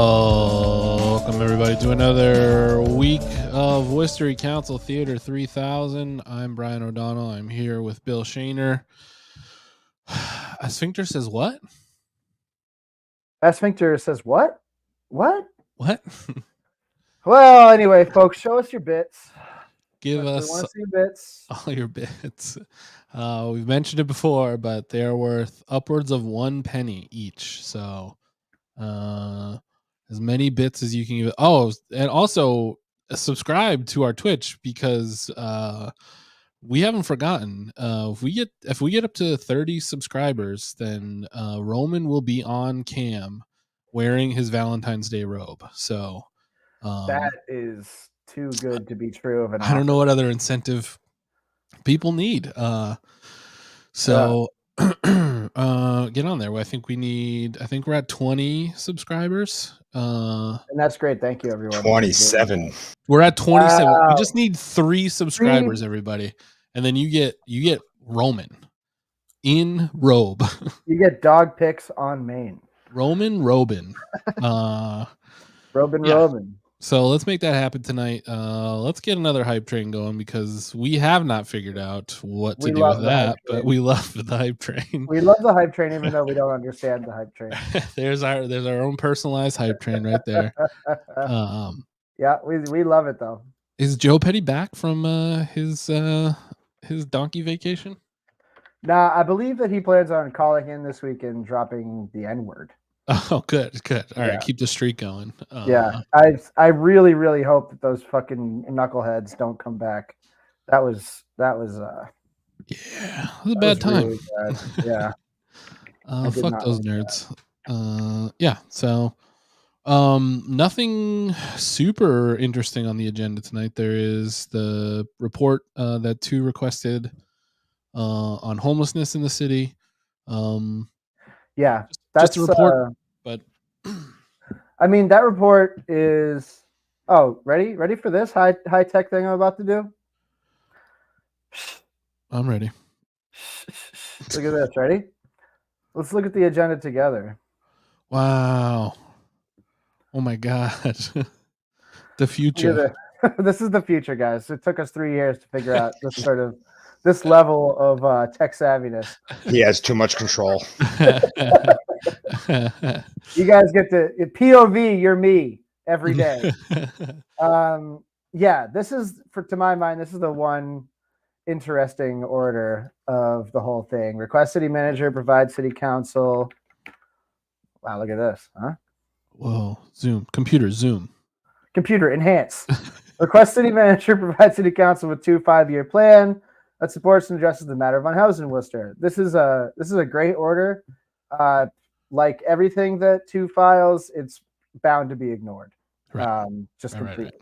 Welcome everybody to another week of Worcester City Council Theater 3000. I'm Bryan O'Donnell. I'm here with Bill Shaner. A sphincter says what? A sphincter says what? What? What? Well, anyway, folks, show us your bits. Give us we want to see bits. all your bits. We've mentioned it before, but they're worth upwards of 1 penny each. So as many bits as you can give. Oh, and also subscribe to our Twitch because we haven't forgotten. If we get up to 30 subscribers, then Roman will be on cam wearing his Valentine's Day robe. So that is too good to be true of an I don't know what other incentive people need. So get on there. I think we're at 20 subscribers. And that's great. Thank you, everyone. 27. We're at 27. Wow. We just need 3 subscribers, everybody. And then you get Roman in robe. You get dog pics on Maine. Robin. Robin. So let's make that happen tonight. Let's get another hype train going because we have not figured out what to do with that, but we love the hype train. We love the hype train, even though we don't understand the hype train. There's our own personalized hype train right there. Yeah, we love it though. Is Joe Petty back from his donkey vacation? Nah, I believe that he plans on calling in this week and dropping the N-word. Oh, good. All right, keep the streak going. Yeah, I really, really hope that those fucking knuckleheads don't come back. That was yeah, it was a bad time. Really bad. Yeah. Fuck those nerds. Yeah. So, nothing super interesting on the agenda tonight. There is the report that 2 requested on homelessness in the city. Yeah, that's just a report, but I mean that report is. Oh, ready for this high tech thing I'm about to do? I'm ready. Look at this. Ready? Let's look at the agenda together. Wow! Oh my god, the future. This is the future, guys. It took us 3 years to figure out this level of tech savviness. He has too much control. You guys get to POV. You're me every day. Yeah, this is to my mind. This is the one interesting order of the whole thing. Request city manager provide city council. Wow, look at this, huh? Whoa! Zoom computer enhance. Request city manager provide city council with 2 5-year plan that supports and addresses the matter of unhoused in Worcester. This is a great order. Like everything that 2 files, it's bound to be ignored. Right. Completely. Right.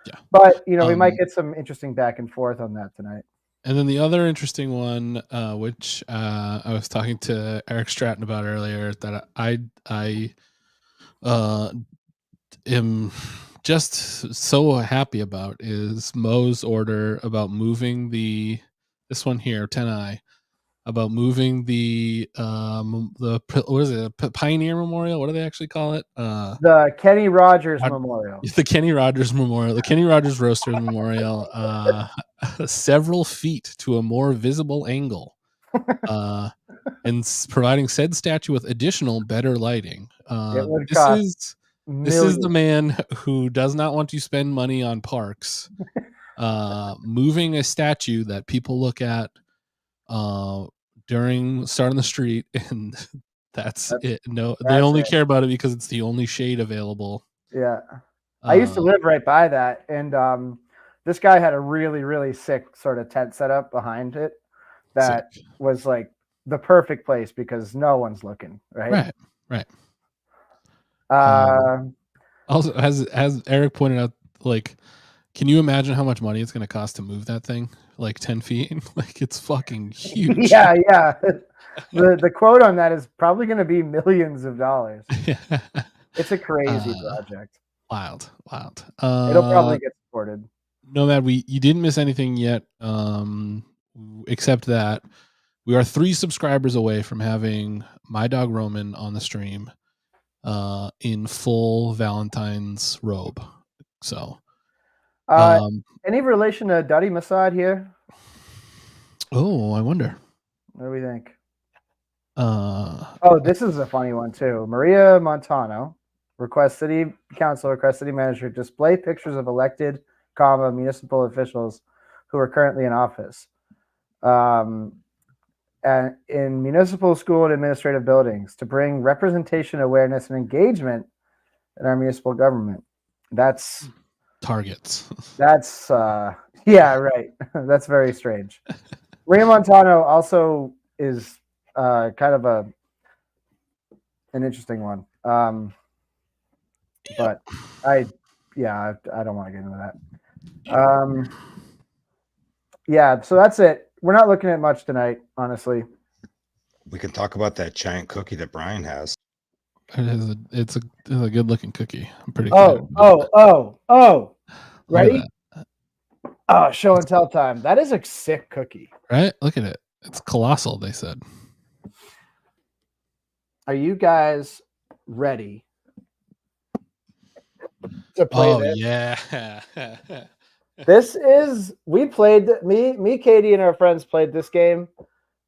Yeah. But we might get some interesting back and forth on that tonight. And then the other interesting one, which I was talking to Eric Stratton about earlier, that I am just so happy about, is Mo's order about moving this one here, 10I, about moving the what is it, Pioneer Memorial? What do they actually call it? The Kenny Rogers Memorial. The Kenny Rogers Memorial, the Kenny Rogers Roasters Memorial, several feet to a more visible angle, and providing said statue with additional better lighting. This is the man who does not want to spend money on parks, moving a statue that people look at during starting the street, and that's it. No, they only care about it because it's the only shade available. Yeah. I used to live right by that, and this guy had a really, really sick sort of tent set up behind it that was like the perfect place because no one's looking, right? Right. Also, as Eric pointed out, like, can you imagine how much money it's going to cost to move that thing like 10 feet? Like, it's fucking huge. Yeah. The quote on that is probably going to be millions of dollars. Yeah. It's a crazy project. Wild. It'll probably get supported. Nomad, you didn't miss anything yet, except that we are 3 subscribers away from having my dog Roman on the stream. in full Valentine's robe. So, Any relation to Duddy Masad here? oh, I wonder. What do we think? Oh, this is a funny one too. Maria Montano requests city council requests city manager display pictures of elected, municipal officials who are currently in office, and in municipal, school, and administrative buildings to bring representation, awareness, and engagement in our municipal government. That's targets. That's yeah, right. That's very strange. Maria Montano also is kind of an interesting one. But I don't want to get into that. Yeah, so that's it. We're not looking at much tonight, honestly. We can talk about that giant cookie that Bryan has. It's a good looking cookie. I'm pretty excited. Oh. Ready? Oh, show and tell time. That is a sick cookie. Right? Look at it. It's colossal, they said. Are you guys ready to play this? Yeah. We played, me, Katie, and our friends played this game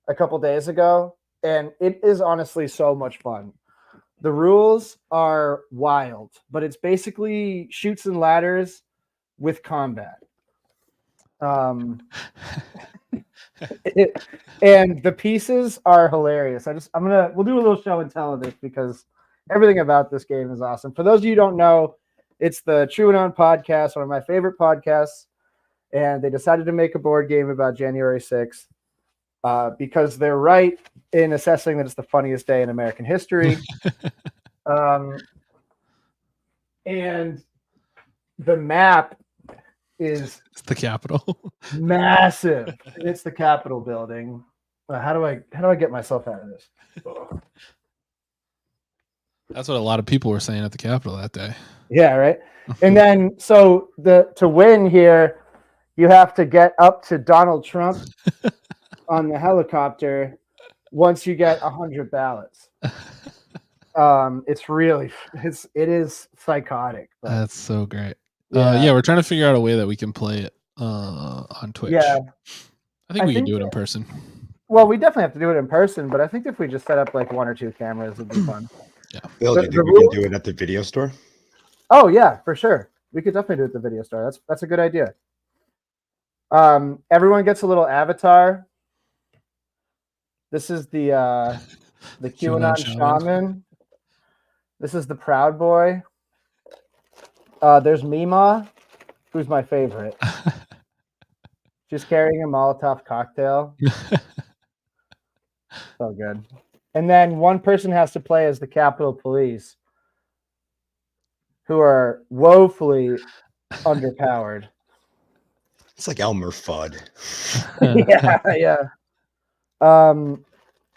a couple days ago, and it is honestly so much fun. The rules are wild, but it's basically shoots and ladders with combat. And the pieces are hilarious. We'll do a little show and tell of this because everything about this game is awesome. For those of you who don't know, it's the True and On podcast, one of my favorite podcasts, and they decided to make a board game about January 6th because they're right in assessing that it's the funniest day in American history. And the map is the Capitol. Massive. It's the Capitol building. How do I get myself out of this? That's what a lot of people were saying at the Capitol that day. Yeah, right. And then so to win here, you have to get up to Donald Trump on the helicopter once you get 100 ballots. It is psychotic. That's so great. Yeah, we're trying to figure out a way that we can play it on Twitch. Yeah, I think we can do it in person. Well, we definitely have to do it in person, but I think if we just set up like 1 or 2 cameras, it'd be fun. Yeah, Bill, do you think we can do it at the video store? Oh yeah, for sure. We could definitely do it at the video store. That's a good idea. Everyone gets a little avatar. This is the QAnon shaman. This is the Proud Boy. There's Mima, who's my favorite. She's carrying a Molotov cocktail. So good. And then one person has to play as the Capitol Police, who are woefully underpowered. It's like Elmer Fudd. Yeah. Oh,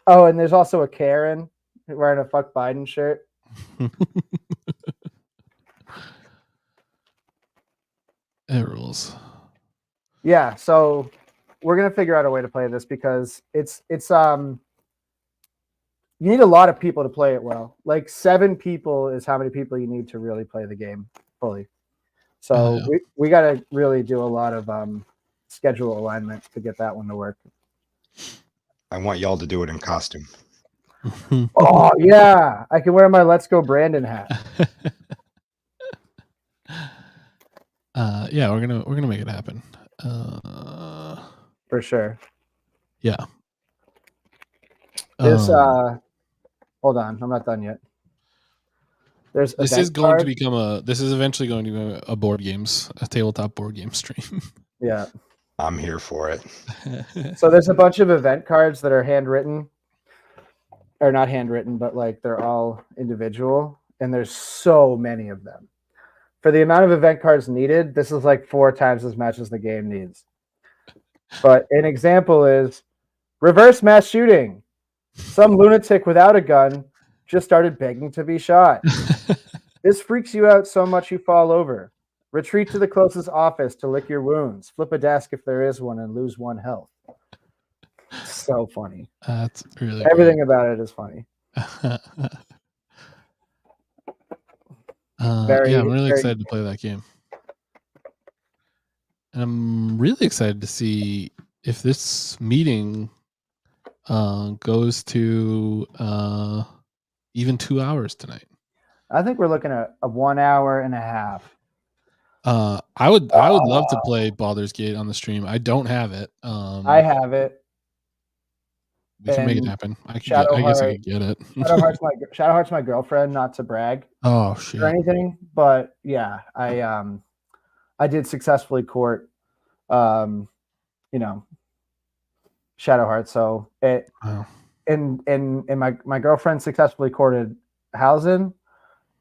and there's also a Karen wearing a Fuck Biden shirt. It rules. Yeah, so we're gonna figure out a way to play this because it's you need a lot of people to play it well. Like 7 people is how many people you need to really play the game fully. So we got to really do a lot of schedule alignment to get that one to work. I want y'all to do it in costume. Oh yeah, I can wear my Let's Go Brandon hat. Yeah, we're gonna make it happen. For sure. Yeah. This hold on, I'm not done yet. This is eventually going to be a tabletop board game stream. Yeah. I'm here for it. So there's a bunch of event cards that are handwritten. Or not handwritten, but like they're all individual. And there's so many of them. For the amount of event cards needed, this is like 4 times as much as the game needs. But an example is reverse mass shooting. Some lunatic without a gun just started begging to be shot. This freaks you out so much you fall over. Retreat to the closest office to lick your wounds. Flip a desk if there is one and lose 1 health. So funny. That's really everything about it is funny. Very, yeah, I'm really very excited to play that game. And I'm really excited to see if this meeting goes to even 2 hours tonight. I think we're looking at a 1 hour and a half. I would love to play Baldur's Gate on the stream. I don't have it. I have it. We can make it and happen. I guess I could get it. Shadowheart's my girlfriend, not to brag Oh shit. or anything, but yeah, I did successfully court, Shadowheart. So it Wow. and my girlfriend successfully courted Hausen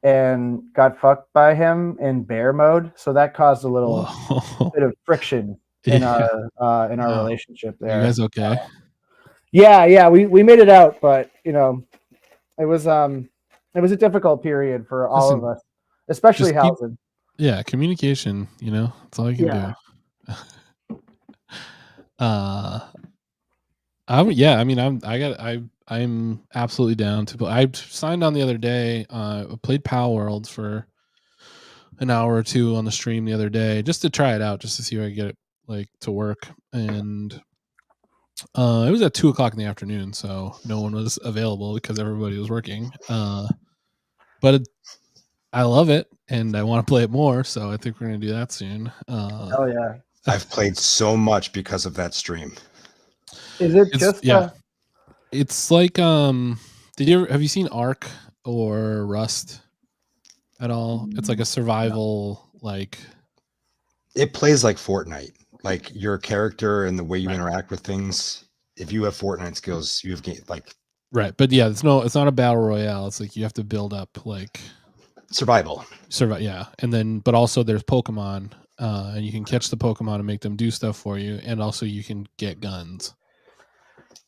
and got fucked by him in bear mode. So that caused a little bit of friction in our relationship there. You guys okay? Yeah, we made it out, but it was a difficult period for all of us, especially Hausen. Yeah, communication, that's all you can do. I'm absolutely down to play. I signed on the other day. I played Pal Worlds for an hour or two on the stream the other day just to try it out, just to see if I could get it to work. And it was at 2:00 in the afternoon, so no one was available because everybody was working. But I love it and I want to play it more, so I think we're gonna do that soon. Oh yeah, I've played so much because of that stream. Is it just It's like have you seen Ark or Rust at all? It's like a survival It plays like Fortnite. Like your character and the way you interact with things. If you have Fortnite skills, you have right. But yeah, it's not a battle royale. It's like you have to build up survival. Yeah. And then but also there's Pokemon, and you can catch the Pokemon and make them do stuff for you, and also you can get guns.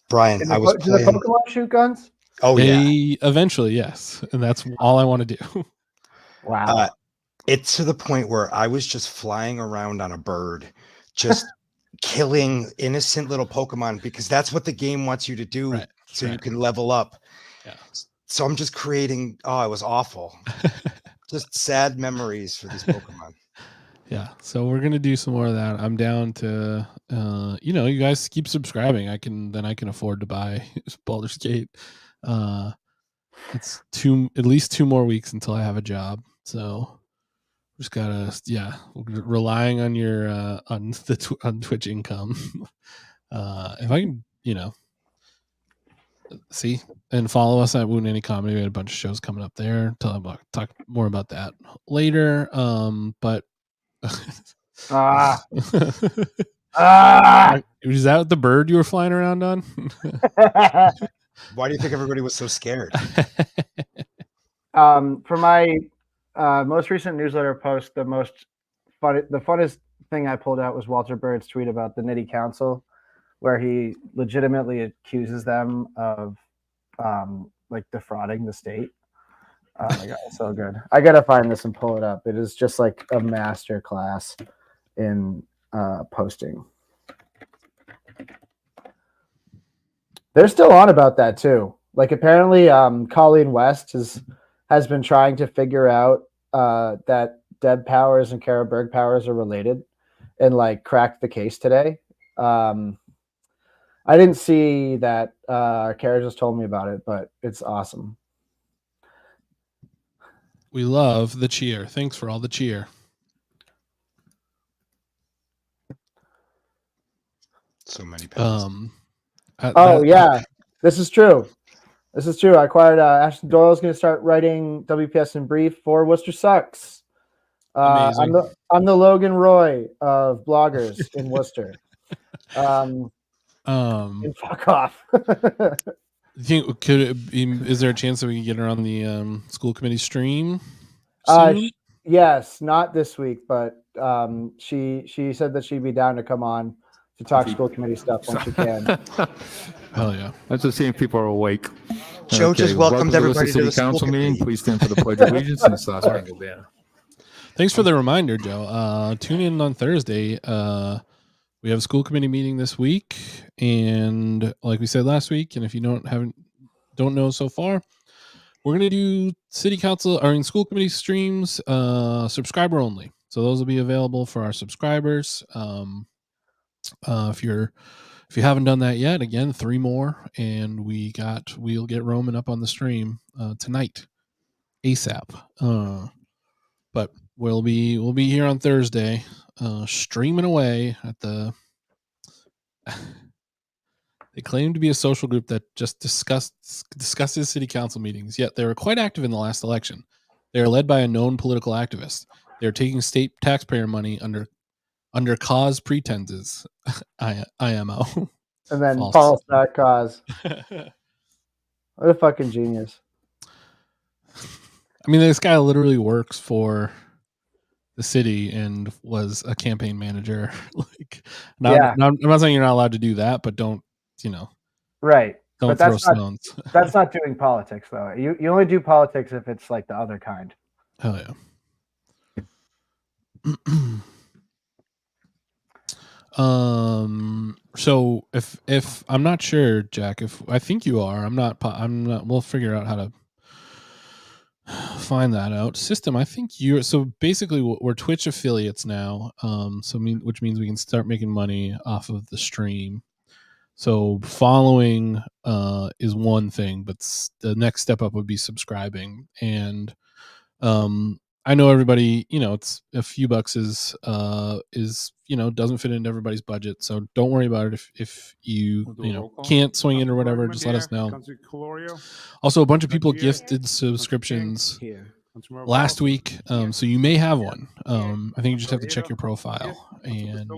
Brian, do the Pokemon shoot guns? Oh yeah. Eventually, yes. And that's all I want to do. Wow. It's to the point where I was just flying around on a bird, just killing innocent little Pokemon because that's what the game wants you to do. Right. So you can level up. Yeah. So I'm just creating, it was awful. Just sad memories for these Pokemon. Yeah. So we're going to do some more of that. I'm down to, you guys keep subscribing. I can afford to buy Baldur's Gate. It's at least 2 more weeks until I have a job. So just gotta, relying on your, on Twitch income. If I can, see and follow us at Wound Any Comedy. We had a bunch of shows coming up there. Talk more about that later. But is that the bird you were flying around on? Why do you think everybody was so scared? For my most recent newsletter post, the funnest thing I pulled out was Walter Bird's tweet about the Nitty Council, where he legitimately accuses them of defrauding the state. Oh my god, it's so good. I gotta find this and pull it up. It is just like a master class in posting. They're still on about that too. Apparently Colleen West has been trying to figure out that Deb Powers and Kara Berg Powers are related and cracked the case today. I didn't see that. Kara just told me about it, but it's awesome. We love the cheer. Thanks for all the cheer. So many pennies. Yeah, this is true. I acquired Ashton Doyle's going to start writing WPS in brief for Worcester Sucks. I'm the Logan Roy of bloggers in Worcester. And fuck off. Is there a chance that we can get her on the school committee stream soon? Yes, not this week, but she said that she'd be down to come on to talk school committee stuff when she can. Hell yeah. That's just seeing people are awake. Joe just welcomed everybody to the Worcester City Council Meeting. Please stand for the Pledge of Allegiance and the Star-Spangled Banner. Thanks for the reminder, Joe. Tune in on Thursday. We have a school committee meeting this week, and like we said last week, and if you don't know so far, we're gonna do city council or in school committee streams, subscriber only. So those will be available for our subscribers. If you haven't done that yet, again, 3 more, and we'll get Roman up on the stream tonight, ASAP. But we'll be here on Thursday, streaming away at the. They claim to be a social group that just discusses city council meetings, yet they were quite active in the last election. They are led by a known political activist. They are taking state taxpayer money under cause pretenses. IMO. And then False. false, not cause. What a fucking genius. I mean, this guy literally works for the city and was a campaign manager. I'm not saying you're not allowed to do that, but don't, right. Don't throw stones. That's not doing politics, though. You only do politics if it's like the other kind. Hell yeah. So if I'm not sure, Jack, if I think you are, I'm not, we'll figure out how to find that out. System, I think so basically we're Twitch affiliates now. Which means we can start making money off of the stream. So following is one thing, but the next step up would be subscribing. And I know everybody, it's a few bucks is doesn't fit into everybody's budget. So don't worry about it if you can't swing it or whatever. Just let us know. Also, a bunch of people gifted subscriptions last week, so you may have one. I think you just have to check your profile and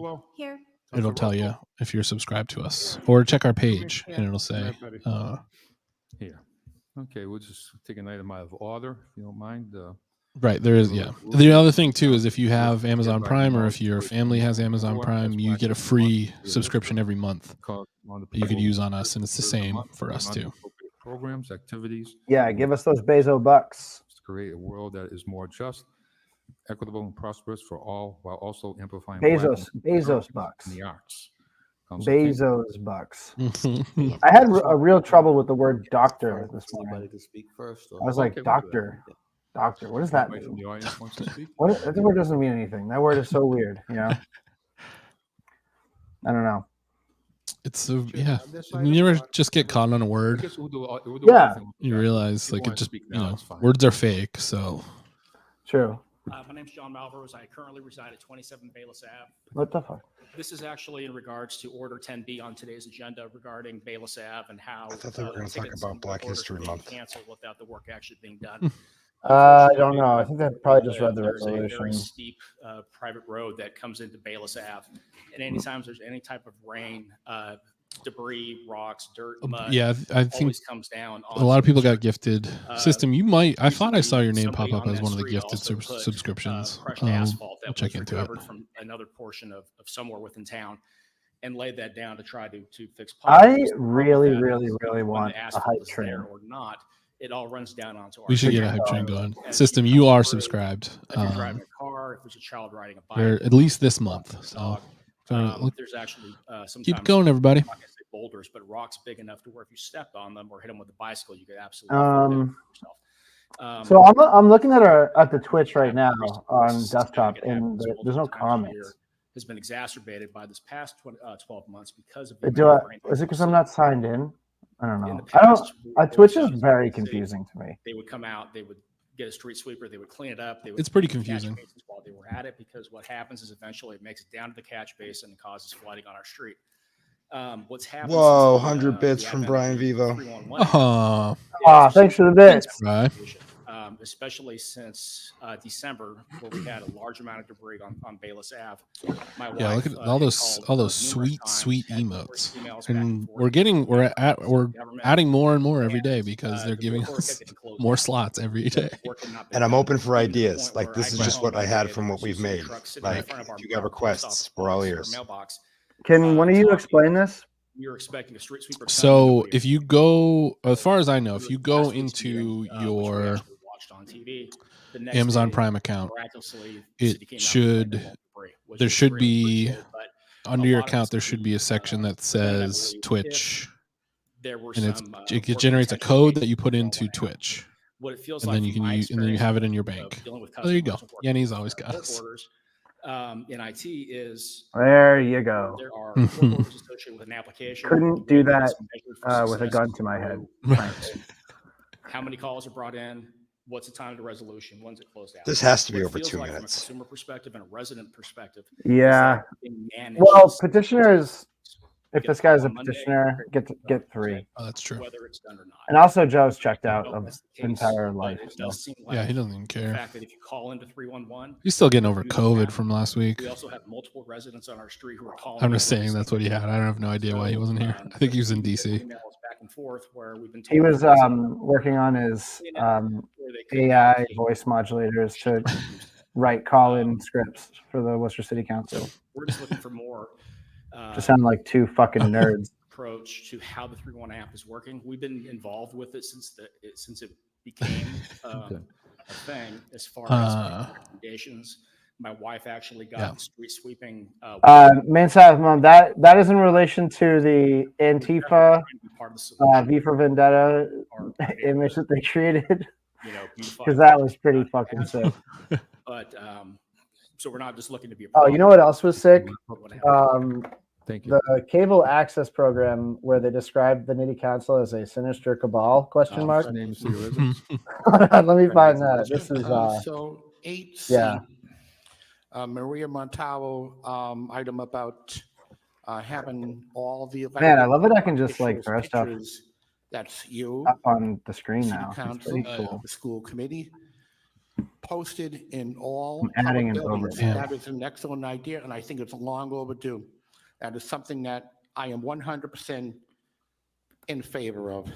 it'll tell you if you're subscribed to us, or check our page and it'll say here. Okay, we'll just take an item out of order if you don't mind. Right, there is, yeah. The other thing too is if you have Amazon Prime, or if your family has Amazon Prime, you get a free subscription every month that you could use on us, and it's the same for us too. Programs, activities. Yeah, give us those Bezos bucks. To create a world that is more just, equitable, and prosperous for all, while also amplifying Bezos bucks. In the arts. Bezos bucks. I had a real trouble with the word doctor this morning. I was like, doctor. What does that mean? That word doesn't mean anything. That word is so weird. I don't know. It's yeah. You ever just get caught on a word? Yeah. You realize it just words are fake. So true. My name's John Malvers. I currently reside at 27 Bayless Ave. What the fuck? This is actually in regards to Order 10B on today's agenda regarding Bayless Ave and how I thought they were going to talk about Black History Month. Canceled without the work actually being done. I don't know. I think I probably just read the resolution. There's a very steep private road that comes into Bayless Ave, and anytime there's any type of rain, debris, rocks, dirt, mud, I think comes down. A lot of people got gifted. System, you might. I thought I saw your name pop up as one of the gifted subscriptions. Asphalt that I'll check was into recovered it from another portion of somewhere within town, and laid that down to try to fix. I really want a hype train or not. It all runs down onto our. We should get a hype train going. System, you are subscribed. If you're driving a car, if there's a child riding a bike, or at least this month. So there's actually keep going, everybody. I'm not gonna say boulders, but rocks big enough to where if you stepped on them or hit them with a bicycle, you could absolutely yourself. So I'm looking at the Twitch right now on desktop, and there's no comments. Has been exacerbated by this past 12 months because of. Is it because I'm not signed in? I don't know. Twitch is very confusing to me. They would come out, they would get a street sweeper, they would clean it up. It's pretty confusing while they were at it, because what happens is eventually it makes it down to the catch basin and causes flooding on our street. What's happening? Whoa, 100 bits from Brian Vivo. Thanks for the bits. Right. Especially since December, where we had a large amount of debris on Bayless Ave. Look at all those sweet emotes, and we're adding more and more every day because they're giving us more slots every day. And I'm open for ideas. Like, this is just what I had from what we've made. Like, if you got requests, we're all ears. Can one of you explain this? You're expecting a street sweeper. So if you go, as far as I know, if you go into your Amazon Prime account, there should be under your account, there should be a section that says Twitch, and it generates a code that you put into Twitch. what it feels and like then you from can my use, and then you have it in your experience bank. of dealing with Oh, there you go. customers and working Yenny's with, always got work us. orders in IT is There you go. there are work orders associated with an application. Couldn't do the way that it's measured for with a success gun is to my head. through frankly. how many calls are brought in, what's the time to resolution, when's it closed out. This has to be What it over feels 2 like from a minutes. consumer perspective and a resident perspective. is Yeah. that being managed Well, is- petitioners, if get this a call guy's a on Monday, petitioner, get 3. Oh, that's true. whether it's done or not. And also, Joe's checked I out don't know if of that's the his case, entire but life. It So. does seem like Yeah, he doesn't even the care. fact that if you call into 311, He's still getting over you do COVID that. from last week. We also have multiple residents on our street who are calling. I'm in just saying that's what he had. I have no idea why he wasn't here. I think he was in DC. Emails back and forth where we've been He told was that working on his where they could AI allocate voice modulators to programs. write call-in scripts for the Worcester City Council. We're just looking for more Just sound like 2 fucking nerds. approach to how the 3-1 app is working. We've been involved with it since it became a thing as far as recommendations. My wife actually got street sweeping. Main South Mom, that is in relation to the Antifa part of the V for Vendetta or, image that they created, you know, because that was pretty fucking sick. But so we're not just looking to be a Oh, you know what else was sick? Thank you. The cable access program where they described the Nitty Council as a sinister cabal, question mark. Names to your residents. Let me find that. This is, so 8C, yeah. Maria Montano item about having all the Man, I love that I can just like officials' throw stuff pictures. That's you, up on the screen city now. It's council, pretty cool. the school committee, posted in all I'm adding public an buildings. overview. That is an excellent idea, and I think it's long overdue. That is something that I am 100% in favor of.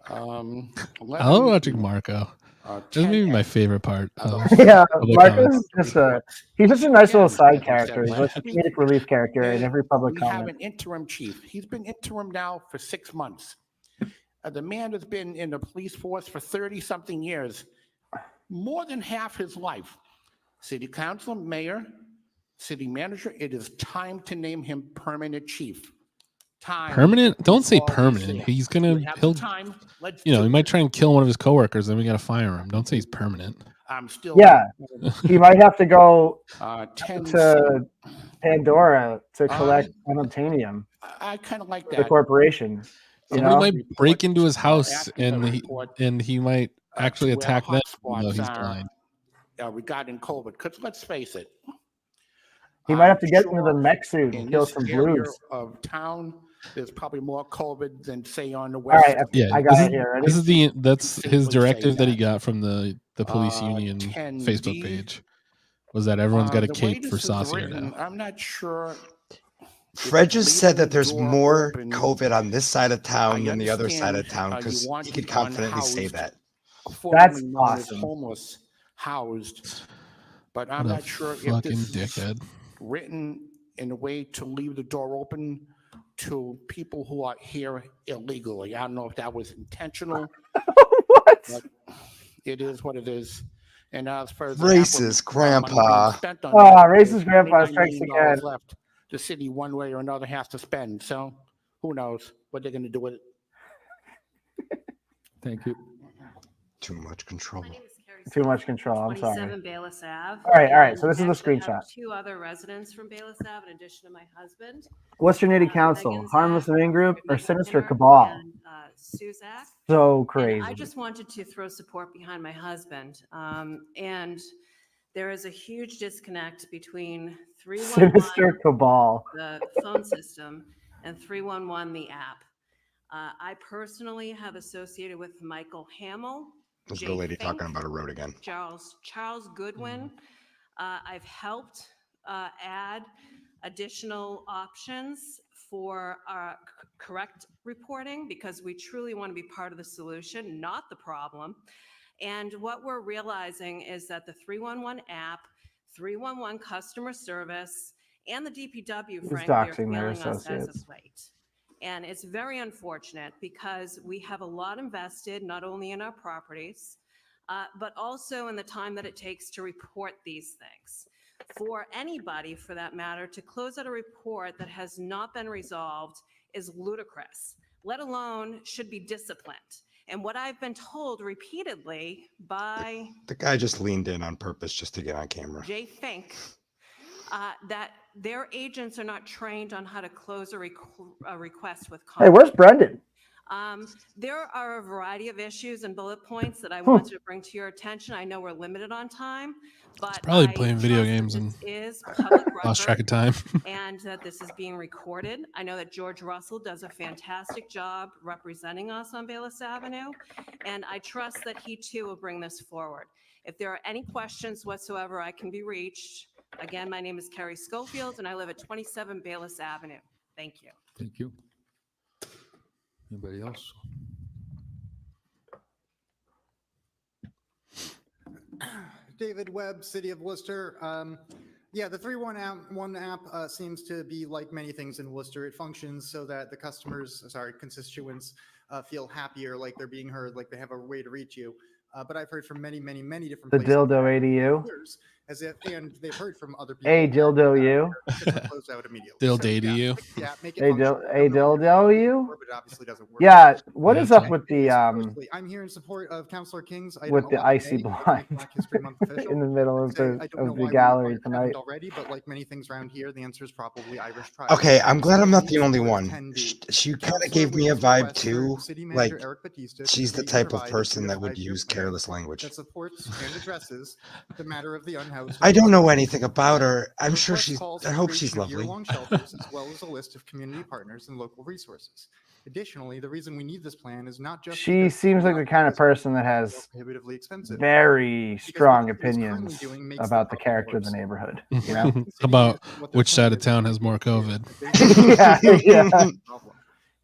I love watching Marco. That's maybe my favorite part. Yeah, public Marco's comments. he's just a nice little side Yeah, character. He's like a last week, comedic relief character in every public we have comment. an interim chief. He's been interim now for 6 months. The man has been in the police force for 30-something years, more than half his life. City council, mayor, city manager, it is time to name him permanent chief. Time. Permanent? Don't is say all we permanent. say. He's We gonna have the he'll time. Let's you know, do he it. might try and kill one of his coworkers, then we gotta fire him. Don't say he's permanent. I'm still. Yeah, he might have to go 10 to Pandora to collect unobtainium I kind of like for the that. corporation. You Somebody know, might break into his house asking the and he might actually to where attack them, even though hotspots he's are, blind. regarding COVID. Because let's face it, he might have I'm to get into the sure mech suit in and kill this some area blues. of town, there's probably more COVID than say on the All west. right, Yeah, I got it here. Ready? This is that's his Safely say directive that he that. got from the police union 10D, Facebook page. Was that everyone's got a the way cape for this is saucier written, now. I'm not sure. Fred just said that there's Door more open. COVID on this side of town I than the other side of understand, town you because want he could the confidently say unhoused that. That's formerly known as awesome. homeless housed, but I'm What a not sure if fucking this is dickhead. written in a way to leave the door open to people who are here illegally. I don't know if that was intentional. What? But it is what it is. And as far as Racist grandpa. Racist grandpa strikes again. Left, the city one way or another has to spend. So who knows what they're going to do with it. Thank you. Too much control. My name is Carrie Too Silver, much control. I'm 27 sorry. Bayless Ave. All right. And So this is the actually have screenshot. 2 other residents from Bayless Ave in addition to my husband. Western Nitty Council, Megan's harmless Ave, living group, or Megan sinister Pinner, cabal? And Suzak. So And crazy. I just wanted to throw support behind my husband. And there is a huge disconnect between 311, Sinister cabal. the phone system, and 311, the app. I personally have associated with Michael Hamill, There's Jay no lady Fink, talking about a road again. Charles Goodwin. I've helped add additional options for correct reporting because we truly want to be part of the solution, not the problem. And what we're realizing is that the 311 app, 311 customer service, and the DPW, frankly, are doxing their failing us as associates. of late. And it's very unfortunate because we have a lot invested, not only in our properties, but also in the time that it takes to report these things. For anybody, for that matter, to close out a report that has not been resolved is ludicrous, let alone should be disciplined. And what I've been told repeatedly by The guy just leaned in on purpose just to get on camera. Jay Fink, that their agents are not trained on how to close a request with Hey, where's Brendan? There are a variety of issues and bullet points that I wanted to bring to your attention. I know we're limited on time, but probably I playing video trust that games and this is public lost track record of time. and that this is being recorded. I know that George Russell does a fantastic job representing us on Bayless Avenue, and I trust that he too will bring this forward. If there are any questions whatsoever, I can be reached. Again, my name is Carrie Schofield, and I live at 27 Bayless Avenue. Thank you. Thank you. Anybody else? David Webb, City of Worcester. Yeah, the 311 app seems to be like many things in Worcester. It functions so that the constituents feel happier, like they're being heard, like they have a way to reach you. But I've heard from many different The places. dildo ADU. And they've heard from other people. A dildo you. Close out immediately. Dildo ADU. Yeah, make it A dildo you. but it obviously doesn't work. Yeah. What is Yeah, up with the I'm here in support of Councilor King's with the icy blind in the middle of the gallery tonight? Already, but like many things around here, the answer is probably Irish pride. Okay, I'm glad I'm not the only one. She kind of gave me a vibe too. Like, she's the type of person that would use careless language. That supports and addresses the matter of the unhoused. I don't know anything about her. I'm sure I hope she's lovely. Year-long shelters, as well as a list of community partners and local resources. Additionally, the reason we need this plan is not just She seems like the kind of person that has prohibitively expensive. very strong opinions about the character of the neighborhood. You know? About which side of town has more COVID. yeah.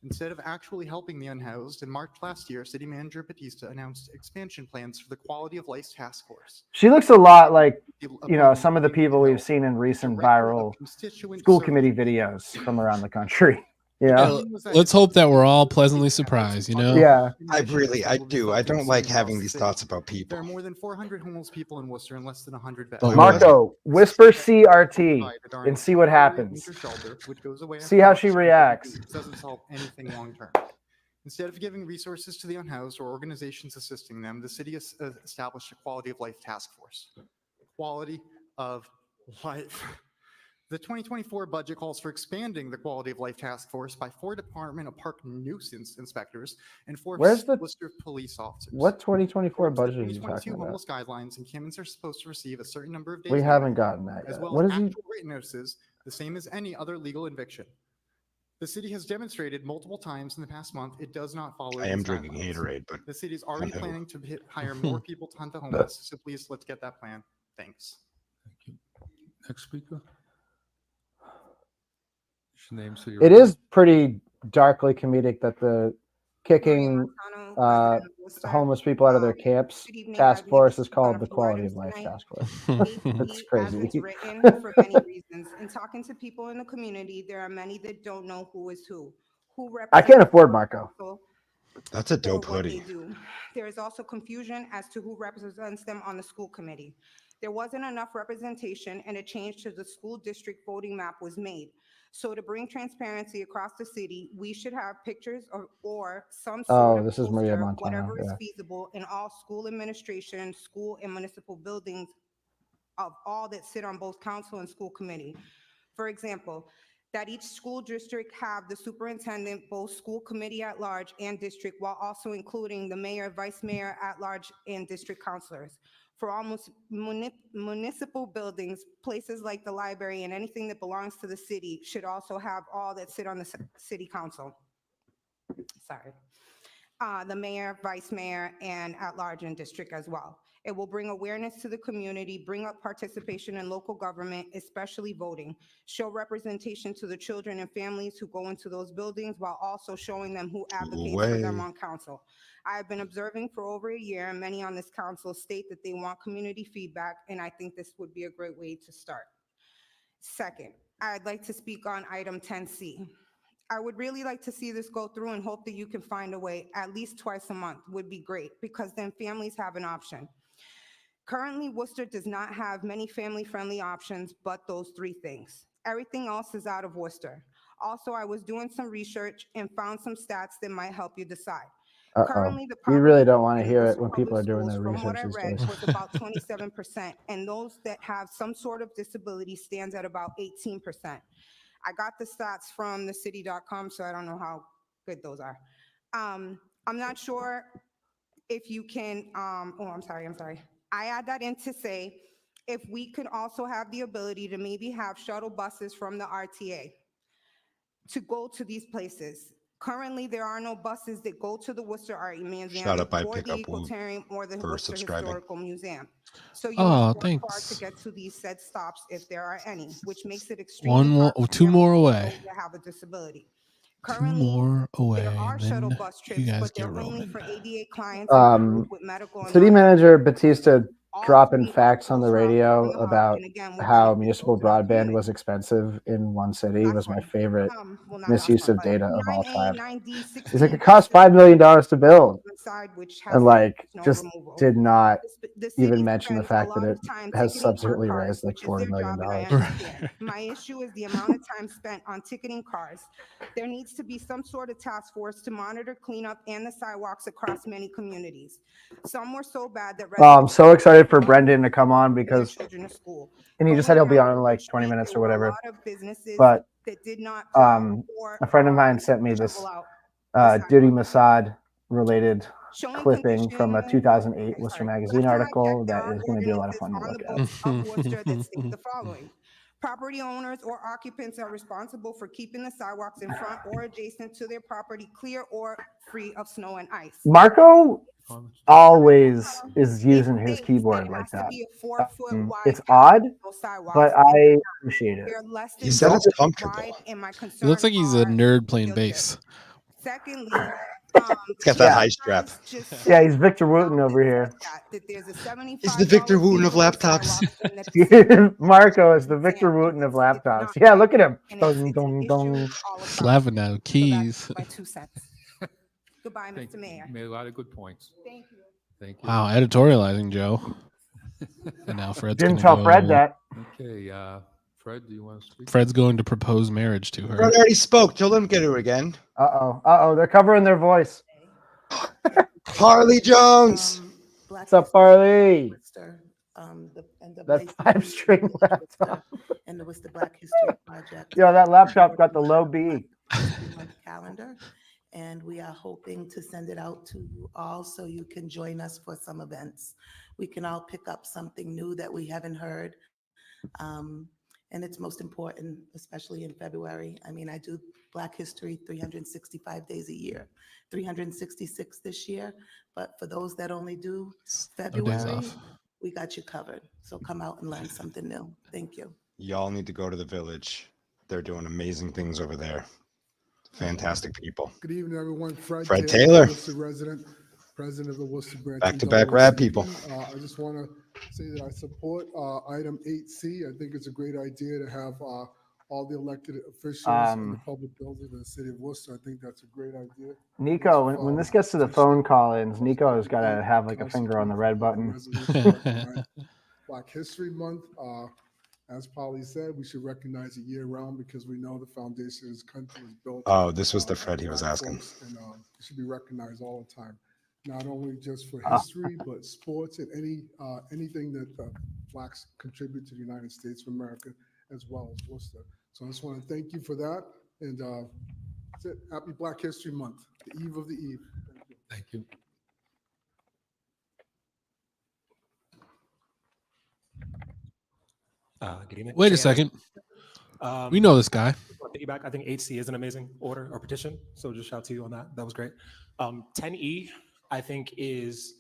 Instead of actually helping the unhoused, in March last year, City Manager Batista announced expansion plans for the Quality of Life Task Force. She looks a lot like, you know, some of the people we've seen in recent viral school committee videos from around the country. Yeah. Let's hope that we're all pleasantly surprised, you know? Yeah. I do. I don't like having these thoughts about people. There are more than 400 homeless people in Worcester and less than 100 beds. Marco, whisper CRT and see what happens. See how she reacts. It doesn't solve anything long term. Instead of giving resources to the unhoused or organizations assisting them, the city has established a Quality of Life Task Force. Quality of life. The 2024 budget calls for expanding the Quality of Life Task Force by 4 Department of Park nuisance inspectors and 4 Worcester police officers. What 2024 budget are you 2022 talking about? homeless guidelines and Caymans are supposed to receive a certain number of days. We haven't gotten that as yet. well What as is he? actual written notices, the same as any other legal eviction. The city has demonstrated multiple times in the past month it does not follow. I am these drinking guidelines. Haterade, but The city is already I know. planning to hire more people to hunt the homeless. So please, let's get that plan. Thanks. Thank you. Next speaker. Name, so It is pretty darkly comedic that the kicking homeless people out of their camps task force is called the Quality of Life Task Force. That's crazy. It's written for many reasons. In talking to people in the community, there are many that don't know who is who. I can't afford Marco. That's a dope what they hoodie. do. There is also confusion as to who represents them on the school committee. There wasn't enough representation and a change to the school district voting map was made. So to bring transparency across the city, we should have pictures or some sort of this is Maria poster, Montano, whatever is yeah. feasible in all school administration, school and municipal buildings of all that sit on both council and school committee. For example, that each school district have the superintendent, both school committee at large and district, while also including the mayor, vice mayor at large, and district councilors. For almost municipal buildings, places like the library and anything that belongs to the city should also have all that sit on the city council. Sorry. The mayor, vice mayor, and at large and district as well. It will bring awareness to the community, bring up participation in local government, especially voting, show representation to the children and families who go into those buildings while also showing them who advocates for them on council. I have been observing for over a year, and many on this council state that they want community feedback, and I think this would be a great way to start. Second, I'd like to speak on item 10C. I would really like to see this go through and hope that you can find a way at least twice a month would be great, because then families have an option. Currently, Worcester does not have many family-friendly options but those 3 things. Everything else is out of Worcester. Also, I was doing some research and found some stats that might help you decide. Currently, the You really poverty don't want to in hear Worcester it when people Public are doing Schools, their from what research I these read, days. was about 27%, and those that have some sort of disability stands at about 18%. I got the stats from the city.com, so I don't know how good those are. I'm not sure if you can, I'm sorry. I add that in to say, if we could also have the ability to maybe have shuttle buses from the RTA to go to these places. Currently, there are no buses that go to the Worcester Art Museum Shut up, I or pick the up one Equatorium or the for Worcester subscribing. Historical Museum. So you Oh, must work hard to thanks. get to these said stops if there are any, which makes it extremely hard for Two them more to away. know to have a disability. Two Currently, more away. there are And shuttle then bus you trips, guys but get they're only for rolling. ADA clients and people with medical and City Manager Batista all dropping three facts on the vehicles radio from the hub, about and again, we're how gonna municipal build that broadband community. was expensive in one city Last was my one. favorite Well, not last misuse one, of but data of all 9A, time. 9D, He's like, 16, it cost $5 million to build, side, which has and like snow just removal. did not The city even mention the spends a fact that lot it of time has ticketing subsequently cars, raised like which is $40 their million. job, and I understand. My issue is the amount of time spent on ticketing cars. There needs to be some sort of task force to monitor cleanup and the sidewalks across many communities. Some were so bad that I'm so excited for Brendan to come on because, children to school. and he just said he'll be on in like 20 minutes or whatever. But that did not a friend of mine sent me this Duty Masad related clipping from a 2008 Worcester Magazine article that is going to be a lot of fun to look at. Of Worcester that state the following. Property owners or occupants are responsible for keeping the sidewalks in front or adjacent to their property clear or free of snow and ice. Marco always is using his keyboard like that. It's odd, but I appreciate it. He said it's comfortable. It looks like he's a nerd playing bass. Secondly, It's got that high strap. Yeah, he's Victor Wooten over here. He's the Victor Wooten of laptops. Marco is the Victor Wooten of laptops. Yeah, look at him. Dong, dong, dong. Slapping out keys. My 2 cents. Goodbye, Mr. Mayor. You made a lot of good points. Thank you. Thank you. Wow, editorializing, Joe. And now Fred's Didn't gonna tell Fred that. Okay, Fred, do you want to speak? Fred's going to propose marriage to her. Fred already spoke. Tell him to get her again. Uh-oh. They're covering their voice. Harley Jones. What's up, Harley? That That 5-string laptop. And the Worcester Black History Project. Yo, that laptop got the low B. Calendar, and we are hoping to send it out to you all so you can join us for some events. We can all pick up something new that we haven't heard. And it's most important, especially in February. I mean, I do Black History 365 days a year, 366 this year. But for those that only do February, we got you covered. So come out and learn something new. Thank you. Y'all need to go to the village. They're doing amazing things over there. Fantastic people. Good evening, everyone. Fred Taylor. Worcester resident, president of the Worcester branch. Back-to-back rad people. I just want to say that I support item 8C. I think it's a great idea to have all the elected officials in the public buildings in the city of Worcester. I think that's a great idea. Nico, when this gets to the phone call-ins, Nico has got to have like a finger on the red button. Black History Month. As Polly said, we should recognize it year-round because we know the foundation of this country is built. Oh, this was the Fred he was Black asking. folks, and it should be recognized all the time, not only just for history, but sports and anything that Blacks contribute to the United States of America, as well as Worcester. So I just want to thank you for that, and that's it. Happy Black History Month, the eve of the eve. Thank you. Good evening. Wait a second. We know this guy. Piggyback. I think 8C is an amazing order or petition. So just shout to you on that. That was great. 10E, I think, is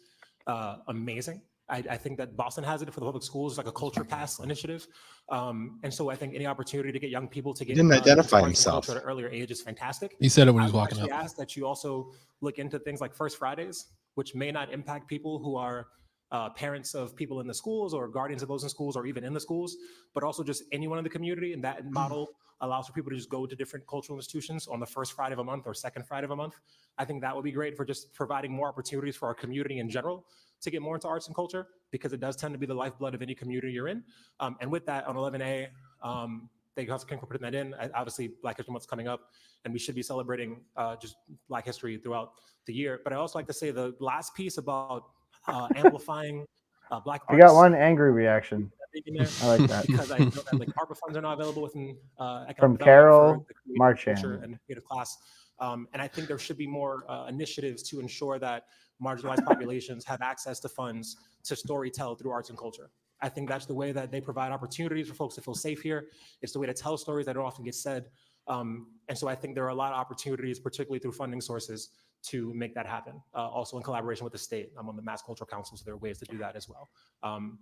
amazing. I think that Boston has it for the public schools. It's like a culture pass initiative. And so I think any opportunity to get young people to get He didn't identify into himself. culture at an earlier age is fantastic. He said it when he was walking I would up. actually ask that you also look into things like First Fridays, which may not impact people who are parents of people in the schools or guardians of those in schools or even in the schools, but also just anyone in the community. And that model allows for people to just go to different cultural institutions on the first Friday of a month or second Friday of a month. I think that would be great for just providing more opportunities for our community in general to get more into arts and culture, because it does tend to be the lifeblood of any community you're in. And with that, on 11A, thank you, Councilor King, for putting that in. Obviously, Black History Month's coming up, and we should be celebrating just Black history throughout the year. But I also like to say the last piece about amplifying Black artists. You got one angry reaction. I like that. Because I know that like ARPA funds are not available within economic From development Carol for the creative culture Marchand. and creative class. And I think there should be more initiatives to ensure that marginalized populations have access to funds to storytell through arts and culture. I think that's the way that they provide opportunities for folks to feel safe here. It's the way to tell stories that don't often get said. And so I think there are a lot of opportunities, particularly through funding sources, to make that happen. Also in collaboration with the state. I'm on the Mass Cultural Council, so there are ways to do that as well.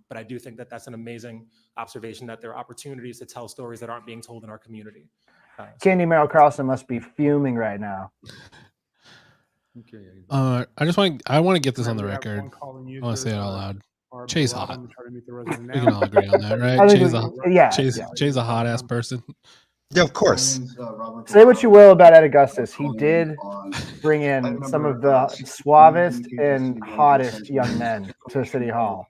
But I do think that that's an amazing observation, that there are opportunities to tell stories that aren't being told in our community. Candy Merrill Carlson must be fuming right now. Okay. I want to get this on the record. I want to say it out loud. Che's hot. We can all agree on that, right? Che's a hot ass person. Yeah, of course. Say what you will about Ed Augustus. He did bring in some of the suavest and hottest young men to City Hall.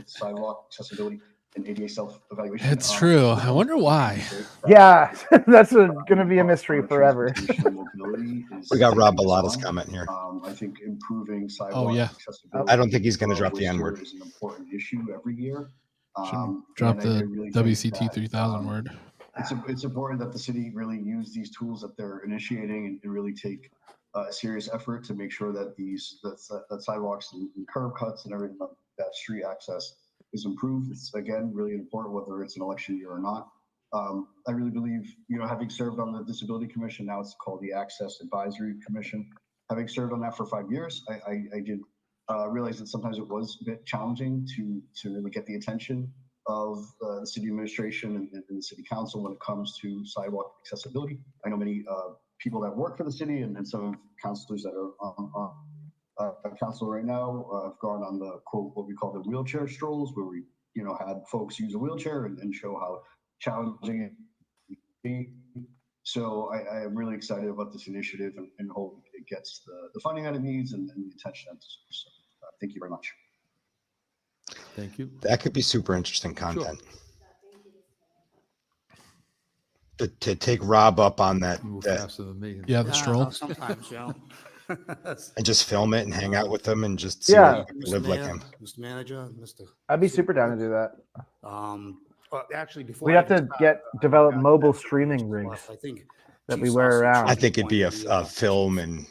Sidewalk accessibility and ADA self-evaluation. It's true. I wonder why. Yeah, that's going to be a mystery forever. We got Rob Bellata's comment here. I think improving sidewalk accessibility. I don't think he's going to drop the N-word. Is an important issue every year. Drop the WCT 3000 word. It's important that the city really use these tools that they're initiating and really take a serious effort to make sure that that sidewalks and curb cuts and everything, that street access is improved. It's again really important whether it's an election year or not. I really believe, having served on the Disability Commission, now it's called the Access Advisory Commission. Having served on that for 5 years, I did realize that sometimes it was a bit challenging to really get the attention of the city administration and the city council when it comes to sidewalk accessibility. I know many people that work for the city and some councilors that are on council right now have gone on the quote, what we call the wheelchair strolls, where we, had folks use a wheelchair and show how challenging it can be. So I am really excited about this initiative and hope it gets the funding that it needs and the attention that it deserves. So, thank you very much. Thank you. That could be super interesting content. Sure. To take Rob up on that. Yeah, the stroll. Sometimes, and just film it and hang out with them and just see live like him. Mr. Manager, Mr. I'd be super down to do that. Well, actually, before we have to develop mobile streaming rigs that we wear around. I think it'd be a film and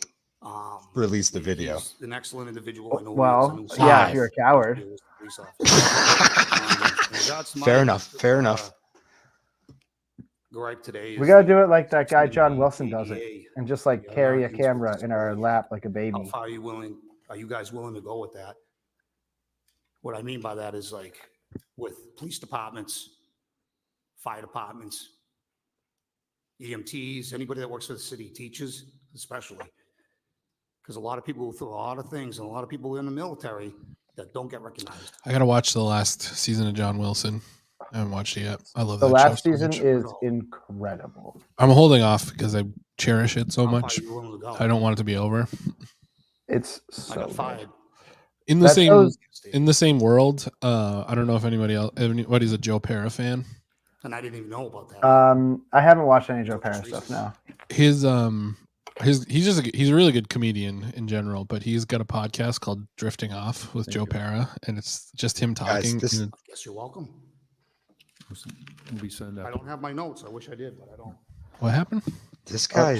release the video. He's an excellent individual. I know well, yeah, if you're a coward. Fair enough. Gripe today. We got to do it like that guy John Wilson does it, and just like carry a camera in our lap like a baby. How far are you willing? Are you guys willing to go with that? What I mean by that is like with police departments, fire departments, EMTs, anybody that works for the city, teachers especially, because a lot of people go through a lot of things, and a lot of people in the military that don't get recognized. I gotta watch the last season of John Wilson. I haven't watched it yet. I love the that last show season so is incredible. I'm holding off because I cherish it so much. I don't want it to be over. It's so good. In the same world. I don't know if anybody's a Joe Pera fan. And I didn't even know about that. I haven't watched any Joe Pera stuff now. He's a really good comedian in general, but he's got a podcast called Drifting Off with Joe Pera, and it's just him talking. Guys, guess you're welcome. I don't have my notes. I wish I did, but I don't. What happened? This guy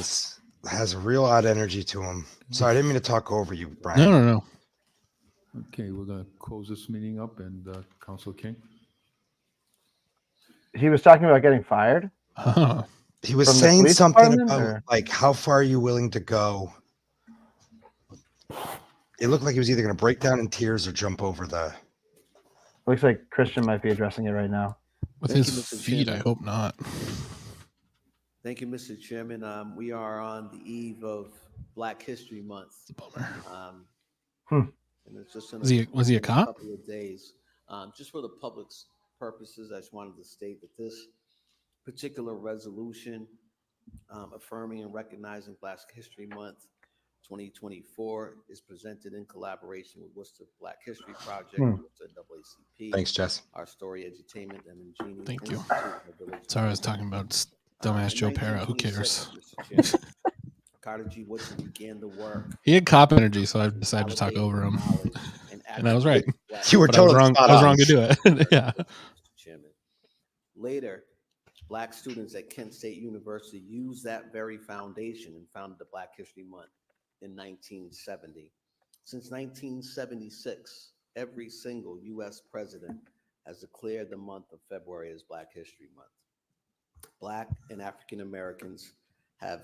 has a real odd energy to him. Sorry, I didn't mean to talk over you, Brian. No. Okay, we're going to close this meeting up, and Councilor King. He was talking about getting fired. He was saying something about like, how far are you willing to go? It looked like he was either going to break down in tears or jump over the. Looks like Christian might be addressing it right now. With his feet, I hope not. Thank you, Mr. Chairman. We are on the eve of Black History Month. It's a bummer. And it's just was he a cop? Couple of days. Just for the public's purposes, I just wanted to state that this particular resolution affirming and recognizing Black History Month 2024 is presented in collaboration with Worcester Black History Project, Hmm. Worcester NAACP. Thanks, Jess. Our Story Edutainment and Ingenious Thank you. Institute of Village Sorry, I was Development. talking about dumbass In Joe Para. Who 1926, cares? Mr. Chairman, Carter G. Woodson began the work. He had cop energy, so I decided to talk over him. And I was right. You were But I was totally wrong. spot I was on. wrong to do it. Yeah. Mr. Chairman. Later, Black students at Kent State University used that very foundation and founded the Black History Month in 1970. Since 1976, every single U.S. president has declared the month of February as Black History Month. Black and African Americans have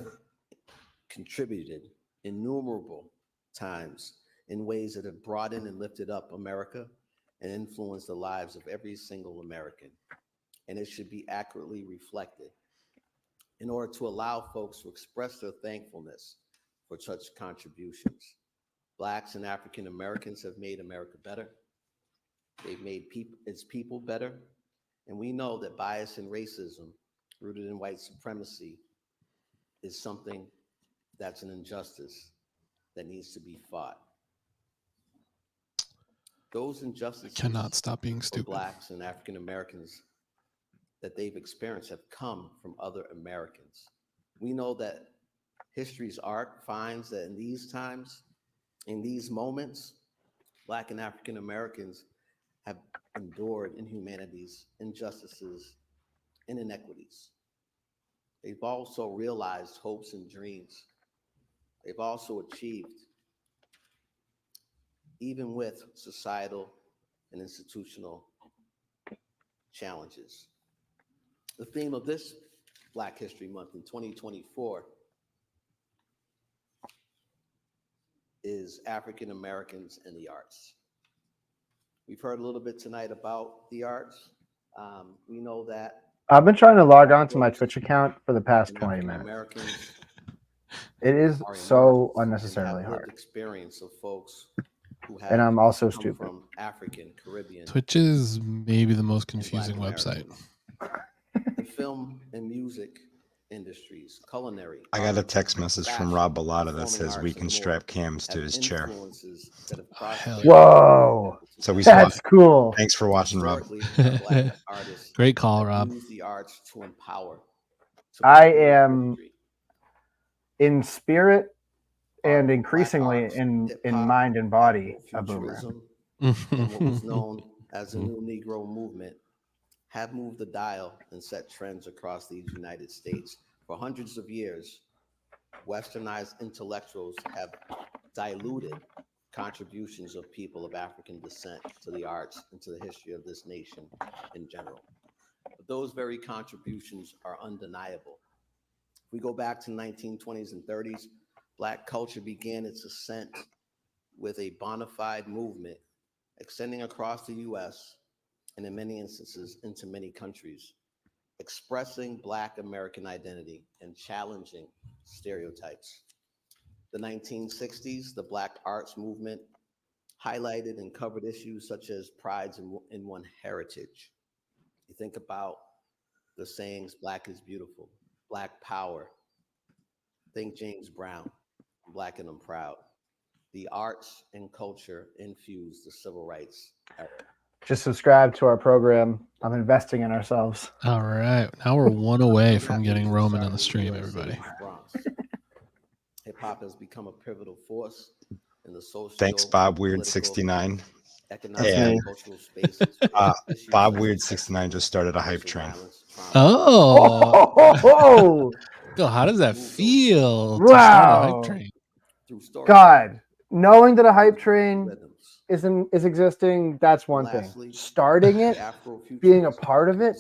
contributed innumerable times in ways that have broadened and lifted up America and influenced the lives of every single American. And it should be accurately reflected in order to allow folks to express their thankfulness for such contributions. Blacks and African Americans have made America better. They've made its people better. And we know that bias and racism rooted in white supremacy is something that's an injustice that needs to be fought. Those injustices Cannot stop being for stupid. Blacks and African Americans that they've experienced have come from other Americans. We know that history's arc finds that in these times, in these moments, Black and African Americans have endured inhumanities, injustices, and inequities. They've also realized hopes and dreams. They've also achieved, even with societal and institutional challenges. The theme of this Black History Month in 2024 is African Americans and the arts. We've heard a little bit tonight about the arts. We know that I've been trying to log on to my Twitch account for the past 20 minutes. Americans It is are so immersed and unnecessarily have lived hard. experience of folks who have And I'm also come stupid. from African, Caribbean, Twitch is maybe the most confusing website. the film and music industries, culinary. I got a art, text message from fashion, Rob Bellata that performing says we arts, can and strap more cams to have his chair. influences that have hell prospered. yeah. Whoa. So we That's saw it. cool. Thanks for watching, Rob. Historically, our Black artists Great call, have Rob. used the arts to empower. I am in spirit and Art, increasingly black arts, in hip-hop, mind and body a boomer. Afrofuturism, and what was known as the New Negro Movement have moved the dial and set trends across these United States. For hundreds of years, westernized intellectuals have diluted contributions of people of African descent to the arts and to the history of this nation in general. But those very contributions are undeniable. If we go back to the 1920s and 30s, Black culture began its ascent with a bona fide movement extending across the US and in many instances into many countries, expressing Black American identity and challenging stereotypes. The 1960s, the Black arts movement highlighted and covered issues such as pride in one heritage. You think about the sayings, Black is beautiful, Black power. Think James Brown, Black and I'm proud. The arts and culture infused the civil rights era. Just subscribe to our program. I'm investing in ourselves. All right. Now we're one away from getting Roman on the stream, everybody. Hip hop has become a pivotal force in the social. Thanks, Bob Weird 69. And Bob Weird 69 just started a hype train. Oh. Yo, how does that feel? To start a hype Wow. train? God, knowing that a hype train is existing, that's one thing. Starting it, being a part of it,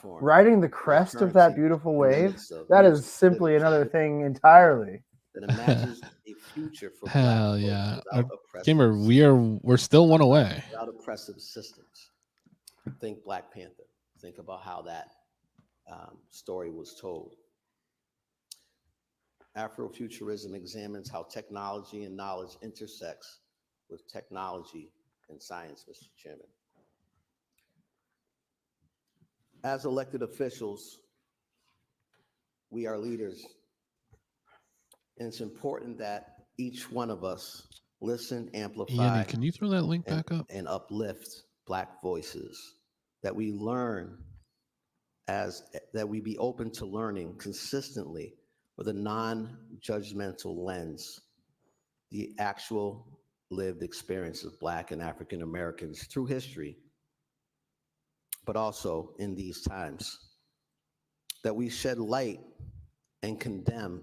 riding the crest of that beautiful wave, that is simply another thing entirely. That imagines a future for Hell Black yeah. folks without oppressive Gamer, we're still one away. without oppressive systems. Think Black Panther. Think about how that story was told. Afrofuturism examines how technology and knowledge intersects with technology and science, Mr. Chairman. As elected officials, we are leaders, and it's important that each one of us listen, amplify, Yanni, can you throw that link back up? and uplift Black voices, that we learn that we be open to learning consistently with a non-judgmental lens, the actual lived experience of Black and African Americans through history, but also in these times, that we shed light and condemn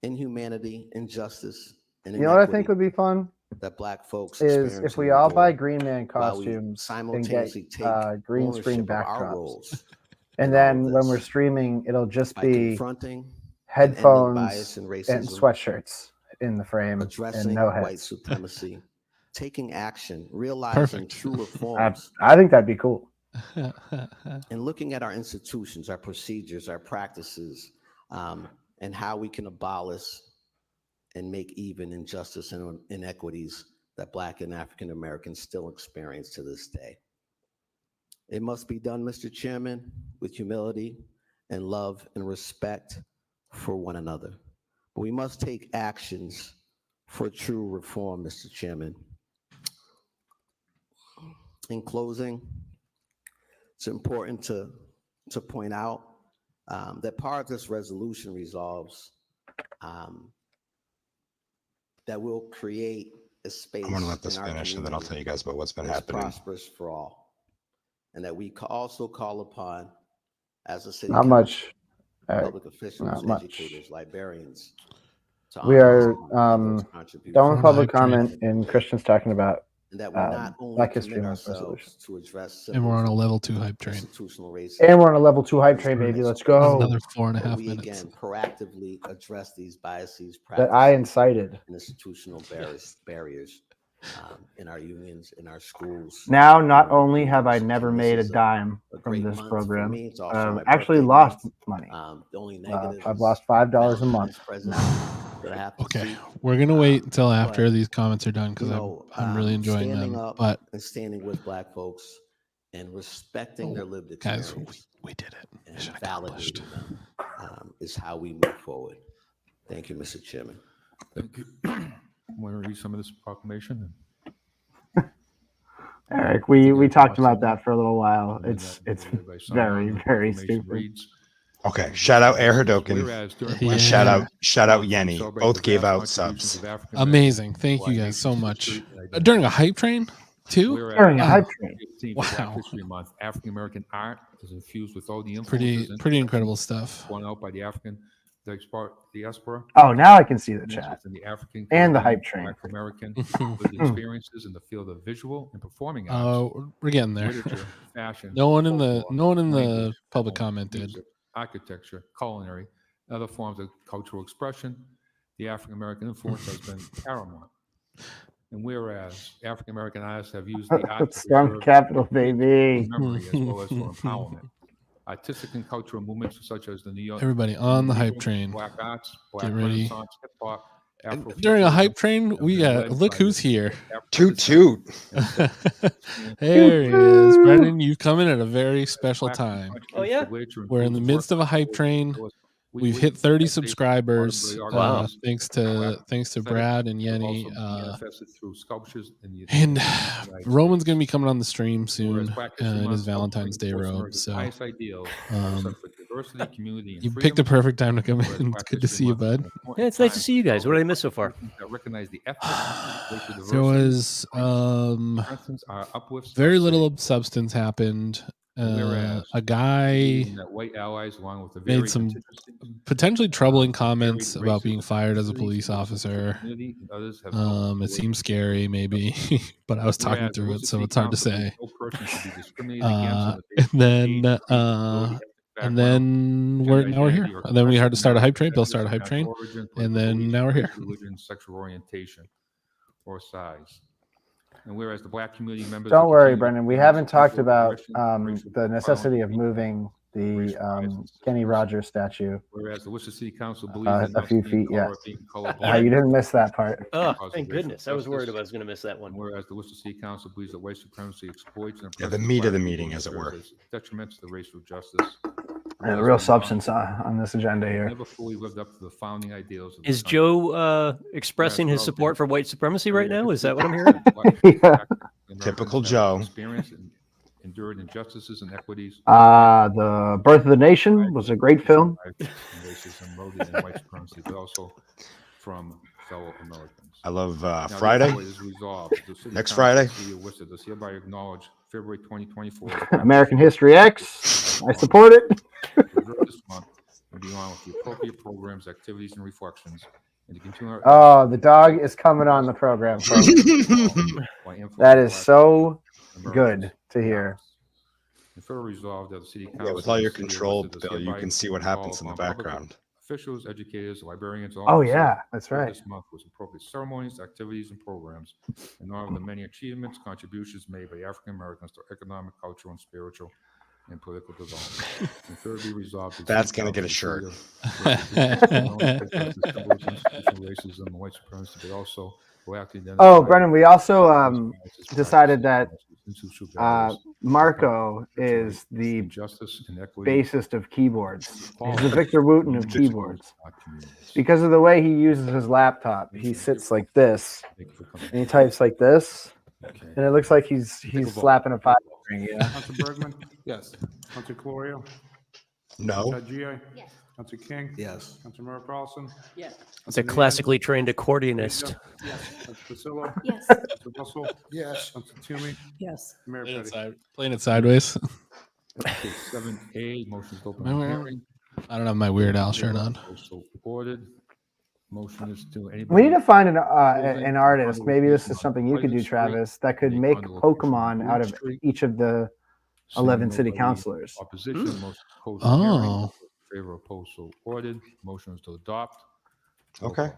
inhumanity, injustice, and You know what I think inequity would be fun? that Black folks Is if we all buy Green Man costumes and get green screen backdrops. And then when we're streaming, it'll just be headphones and sweatshirts in the frame addressing and no white heads. supremacy, taking action, realizing true reforms. I think that'd be cool. And looking at our institutions, our procedures, our practices, and how we can abolish and make even injustice and inequities that Black and African Americans still experience to this day. It must be done, Mr. Chairman, with humility and love and respect for one another. But we must take actions for true reform, Mr. Chairman. In closing, it's important to point out that part of this resolution resolves that we'll create a space. I'm going to let this finish and then I'll tell you guys about what's been happening. Prosperous for all. And that we also call upon, as a city, Not much. Public officials, educators, librarians. We are done with public comment, and Christian's talking about Black History Month resolution. To address and we're on a level 2 hype train. And we're on a level 2 hype train, baby. Let's go. Another 4.5 we minutes. Again, proactively address these biases, that I incited. and institutional barriers in our unions, in our schools. Now, not only have I never made a dime from this program, I've actually lost money. The only negative I've lost $5 a month. Okay, we're gonna wait until after these comments are done because I'm really enjoying standing them. up But and standing with Black folks and respecting their lived experience. guys, we did it. And validating them is how we move forward. Thank you, Mr. Chairman. Thank you. Want to read some of this proclamation? Eric, we talked about that for a little while. It's very, very stupid. Okay, shout out Erhadokin and shout out Yenny. Both gave out subs. Amazing. Thank you guys so much. During a hype train, too? During a hype train. Wow. African American art is infused with all the influences Pretty incredible stuff. Born out by the African diaspora. Oh, now I can see the chat. And the hype train. American experiences in the field of visual and performing arts. We're getting there. Literature, fashion. No one in the language, public comment did. Music, architecture, culinary, other forms of cultural expression. The African American influence has been paramount. And whereas African American artists have used the art to Storm Capital, baby. memory as well as for empowerment. Artistic and cultural movements such as the New York. Everybody on the hype train. Black arts, Black Get ready. Renaissance, hip hop. During a hype train, we got look who's here. Toot toot. There he is, Brendan. You come in at a very special time. Oh yeah, we're in the midst of a hype train. We've hit 30 subscribers. Wow. Thanks to Brad and Yenny. And Roman's gonna be coming on the stream soon in his Valentine's Day robe. So you picked the perfect time to come in. It's good to see you, bud. Yeah, it's nice to see you guys. What did I miss so far? There was very little substance happened. A guy made some potentially troubling comments about being fired as a police officer. It seems scary, maybe, but I was talking through it, so it's hard to say. And then we're here. And then we had to start a hype train. Bill started a hype train, and then now we're here. Religion, sexual orientation, or size. And whereas the Black community members. Don't worry, Brendan. We haven't talked about the necessity of moving the Kenny Rogers statue. Whereas the Worcester City Council believes a few feet. Yes. You didn't miss that part. Oh, thank goodness! I was worried I was going to miss that one. Whereas the Worcester City Council believes that white supremacy exploits and the meat of the meeting, as it were, detrimental to racial justice. And real substance on this agenda here. Never fully lived up to the founding ideals. Is Joe expressing his support for white supremacy right now? Is that what I'm hearing? Typical Joe. Experience and endured injustices and equities. The Birth of the Nation was a great film. Racism, rooted in white supremacy, but also from fellow Americans. I love Now, Friday. therefore, it is resolved that the City Next Council of the Friday. City of Worcester does hereby acknowledge February 2024. American History X. I support it. This month and beyond with the appropriate programs, activities, and reflections, and to continue. Oh, the dog is coming on the program, folks. That is so good to hear. And further resolved that the City Council. Yeah, with all your of the City of control, Worcester does Bill, you hereby can see what happens in the call upon public background. Officials, educators, librarians. Oh, yeah, that's right. This month was appropriate ceremonies, activities, and programs in honor of the many achievements, contributions made by African Americans to economic, cultural, and spiritual and political development. And thirdly, resolved. that That's the gonna get a City shirt. Racism and white supremacy, but also proactively identify. Oh, Brennan, we also decided that Marco is the bassist of keyboards. He's the Victor Wooten of keyboards. Because of the way he uses his laptop, he sits like this, and he types like this, and it looks like he's slapping a five string. Yeah. Councilor Bergman? Yes. Councilor Clorio? No. Councilor Gia? Yes. Councilor King? Yes. Councilor Murray Carlson? Yes. It's a classically trained accordionist. Yes. Councilor Priscilla? Yes. Councilor Russell? Yes. Councilor Toomey? Yes. Mayor Petty? Playing it sideways. Okay, 7A, motion to open the hearing. I don't have my Weird Al shirt on. Also ordered. Motion is to anybody. We need to find an artist. Maybe this is something you could do, Travis, that could make Pokemon out of each of the 11 city councilors. Opposition, motion to close the Oh. hearing. Favor opposed, so ordered. Motion is to adopt. Okay.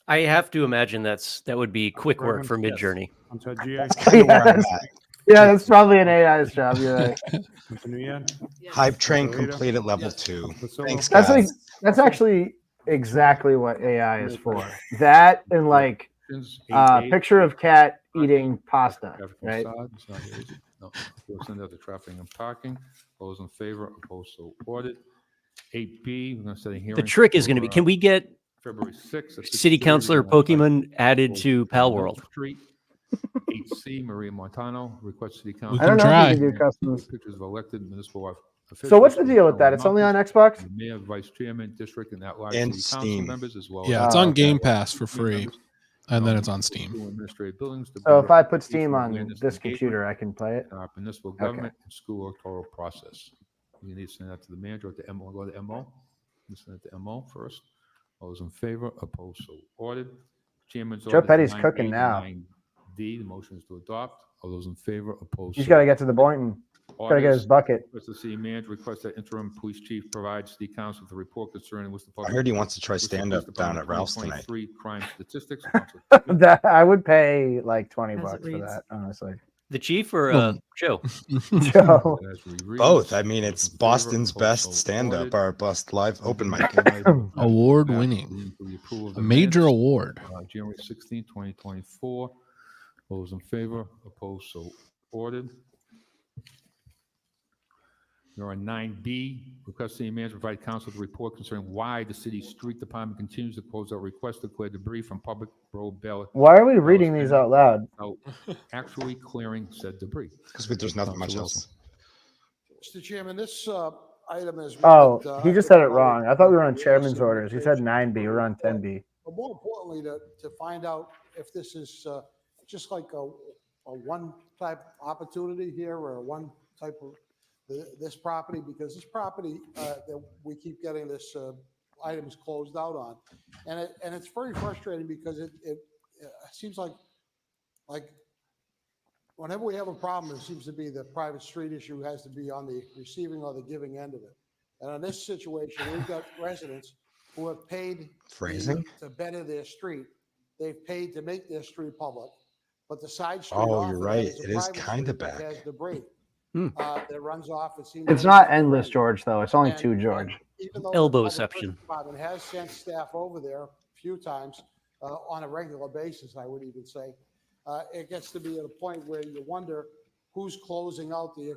I have to imagine that would be quick work for Yes. Midjourney. Councilor Gia? Yeah, that's probably an AI's job. You're right. Councilor Nguyen? Hype train complete at level 2. Thanks, That's guys. like actually exactly what AI is for. That and like picture of cat eating pasta, right? No. We'll send out the traffic and parking. Those in favor, opposed, so ordered. 8B, we're going to set a hearing. The trick is for, going to be, can we get February 6th at City Councilor 6:30 Pokemon added to Pal World? Street. 8C, Maria Montano, request City Council. I don't know if you can do customs. Pictures of elected municipal officials. So what's the deal with that? It's only on Xbox? The mayor, vice chairman, district, and at-large And city council Steam. members as well. Yeah, as it's on Game at-large Pass for city free, members. and then it's on Steam. School administrative buildings to So better if I put education, Steam on awareness, this engagement, computer, I can play it. municipal government and school electoral process. You need to send that to the manager or to MO. Go to MO. You send it to MO first. All those in favor, opposed, so ordered. Chairman's Joe orders Petty's 9A cooking to now. 9D, the motion is to adopt. All those in favor, opposed. He's so got to get to the point. Got to get his bucket. Request the city manager request that interim police chief provide city council with a report concerning Worcester I heard he wants to try Worcester stand-up Police down Department at Ralph's tonight. 2023 crime statistics. That I would pay like 20 As it bucks for reads. that, honestly. The chief or Joe? Joe. Both. I mean, it's Boston's best stand-up, or best live open mic. Award winning. A major award. January 16, 2024. Those in favor, opposed, so ordered. There are 9B, request city manager provide council with a report concerning why the city's street department continues to close out requests to clear debris from public road ballot. Why are we reading these out loud? Actually clearing said debris. Because there's nothing much else. Mr. Chairman, this item is. Oh, he just said it wrong. I thought we were on chairman's orders. He said 9B. We're on 10B. But more importantly, to find out if this is just like a one type opportunity here or one type of this property, because this property that we keep getting this items closed out on, and it's very frustrating because it seems like whenever we have a problem, it seems to be the private street issue has to be on the receiving or the giving end of it. And in this situation, we've got residents who have paid Phrasing? to better their street. They've paid to make their street public, but the side street. Oh, off you're of that right. is a It is private kind of street that back. has debris that runs off. It seems It's like- not endless, George, though. It's only two, George. even though the Elbowception. Public Works Department has sent staff over there a few times on a regular basis, I would even say. It gets to be at a point where you wonder who's closing out the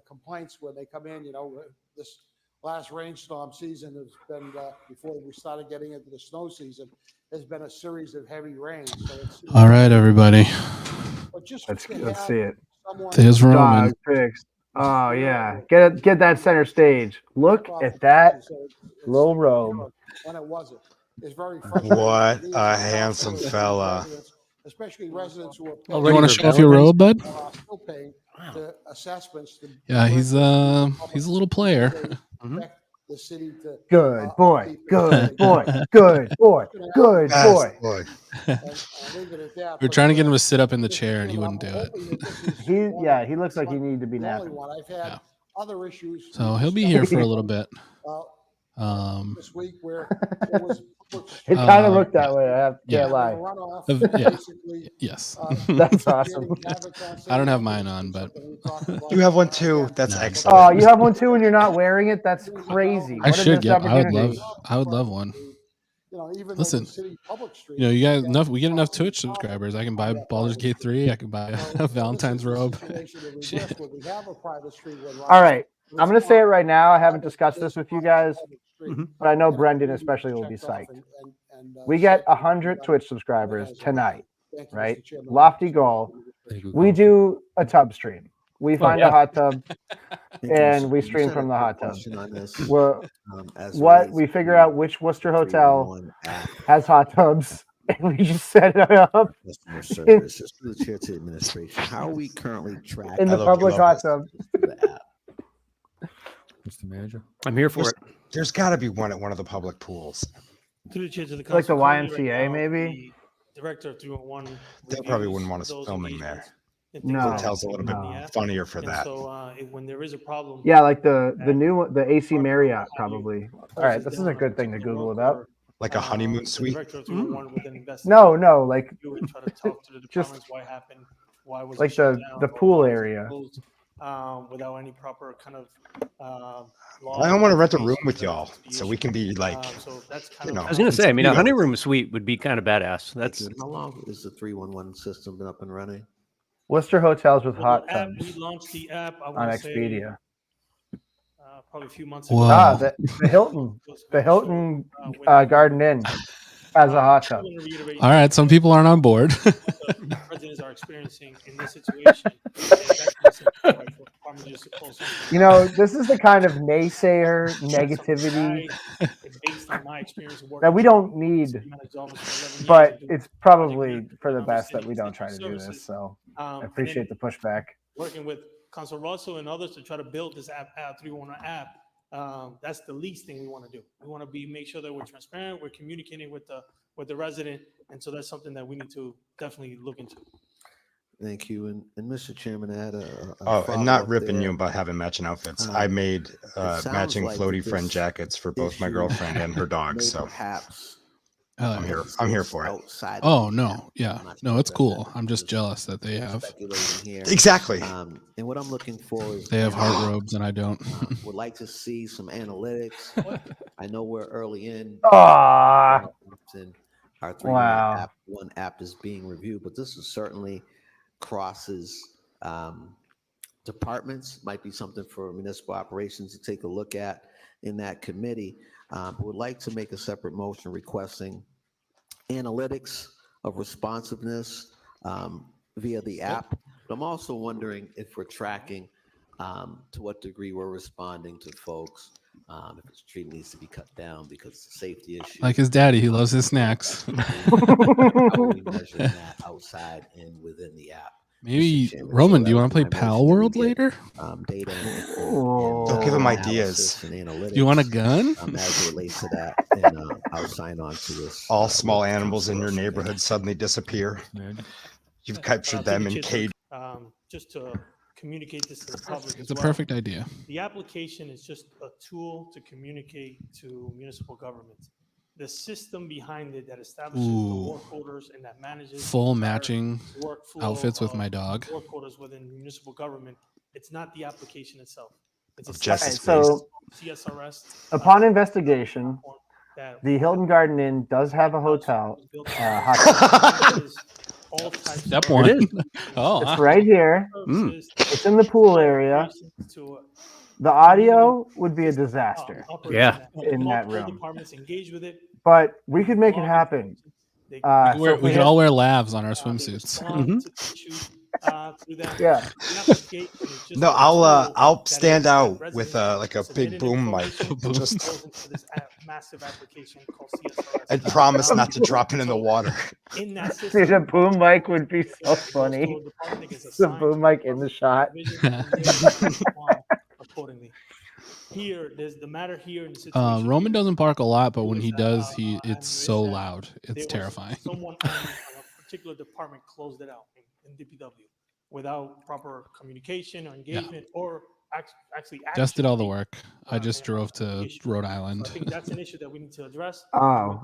complaints when they come in. You know, this last rainstorm season has been, before we started getting into the snow season, has been a series of heavy rains. So it's, All right, everybody. but just Let's to let's have see it. someone There's Roman. Dog fixed. Oh yeah, get that center stage. Look at that little robe. when it wasn't. It's very What frustrating. a handsome fella. Especially residents who are You want to show off your robe, bud? still paying the assessments. Yeah, he's a little player. The city to Good boy, good boy, good boy, good boy. We're trying to get him to sit up in the chair, and he wouldn't do it. He looks like he needed to be napping. I've had other issues. So he'll be here for a little bit. This week where it was It kind of looked that way. I can't lie. Yes. That's awesome. I don't have mine on, but You have one too. That's Oh, excellent. you have one too, and you're not wearing it. That's crazy. I What a should missed get. opportunity. I would love one. Even Listen, though the city public street, you guys enough. We get enough Twitch subscribers. I can buy Baldur's Gate 3. I can buy a Valentine's robe. Shit. All right. I'm going to say it right now. I haven't discussed this with you guys, but I know Brendan especially will be psyched. We get 100 Twitch subscribers tonight, right? Lofty goal. We do a tub stream. We find a hot tub and we stream from the hot tub. We figure out which Worcester hotel has hot tubs and we just set it up Customer service, just through the chair to administration. How are we currently tracking in the public hot tub? Mr. Manager, I'm here for it. There's got to be one at one of the public pools. Through the chair to the Like the council, currently YMCA, right now, maybe? the Director of 311. They probably wouldn't want us those filming there. engagements and No. things like Hotel's a that little in bit the app. funnier for And that. So when there is a problem, Yeah, like the AC Marriott probably. All right, this is a good thing to Google about. Like a honeymoon the suite. Director of 311 would then investigate No, like you and try to talk to the just departments why happened, why was like it shut the down, pool why was it area. closed, without any proper kind of I don't want to rent a room with y'all, so we can be like, so that's kind you know. I was going to say, I mean, a you know, honeyroom suite would be kind of badass. That's How long is the 311 system been up and running? Worcester hotels with Well, hot the app, tubs we launched the app, I on want to say, Expedia. probably a few months Whoa. ago. Ah, the Hilton Garden Inn has a hot tub. All right, some people aren't on board. The residents are experiencing in this situation. You know, this is the kind of naysayer negativity Based on my experience of that working we don't need, managed office for 11 years, but I do it's probably for the best that we don't try to do this. services. So I and appreciate then the pushback. working with Councilor Russell and others to try to build this app, 311 app. That's the least thing we want to do. We want to make sure that we're transparent, we're communicating with the resident, and so that's something that we need to definitely look into. Thank you. And Mr. Chairman, I had a and not follow-up ripping there. you about having matching outfits. I made sounds matching like floaty this friend jackets for both my issue girlfriend and her dog. may So perhaps I'm here for it. outside Oh of the no, app. yeah, I'm not no, sure it's if cool. that's I'm just jealous that they have speculating here. Exactly. And what I'm looking for is they have heart robes and I don't. would like to see some analytics. I know we're early in. Ah, And our 3 wow. one app is being reviewed, but this is certainly crosses departments. Might be something for municipal operations to take a look at in that committee. But would like to make a separate motion requesting analytics of responsiveness via the app. But I'm also wondering if we're tracking to what degree we're responding to folks. If the tree needs to be cut down because it's a safety issue. Like his daddy, he loves his snacks. How are we measuring that outside and within the app? Maybe Roman, do you want to play Pal World later? Data Don't give him ideas. and You want a gun? As it relates to that, and I'll sign on to this. All small animals in your neighborhood suddenly disappear. You've captured them in cage. Just to communicate this to the public. It's a perfect idea. The application is just a tool to communicate to municipal governments. The system behind it that establishes the work orders and that manages Full the entire matching workflow outfits with of my dog. Work orders within municipal government. It's not the application itself. It's a Justice CSRS. Upon investigation, the Hilton Garden Inn does have a hotel. Hot tub. Step one. Oh, It's right here. It's in the pool area. The audio would be a disaster. Yeah. In that Multiple room. departments engage with it. But we could make it happen. We So if could had- all wear lavs on our swimsuits. respond to the issues through that. Yeah. The application is just No, a tool I'll that stand that out with residents like a submitted big boom mic information and just goes into this massive application called CSRS. and promise not to drop it in the water. In that Dude, system, a boom mic would be so funny. The boom mic in the shot. accordingly. Here, there's the matter here in the situation. Roman doesn't bark a lot, but when he does, it's so loud. It's there was terrifying. Someone on a particular department closed it out in DPW without proper communication or engagement or actually Jess did all the action. work. I just drove to Rhode Island. I think that's an issue that we need to address. Oh,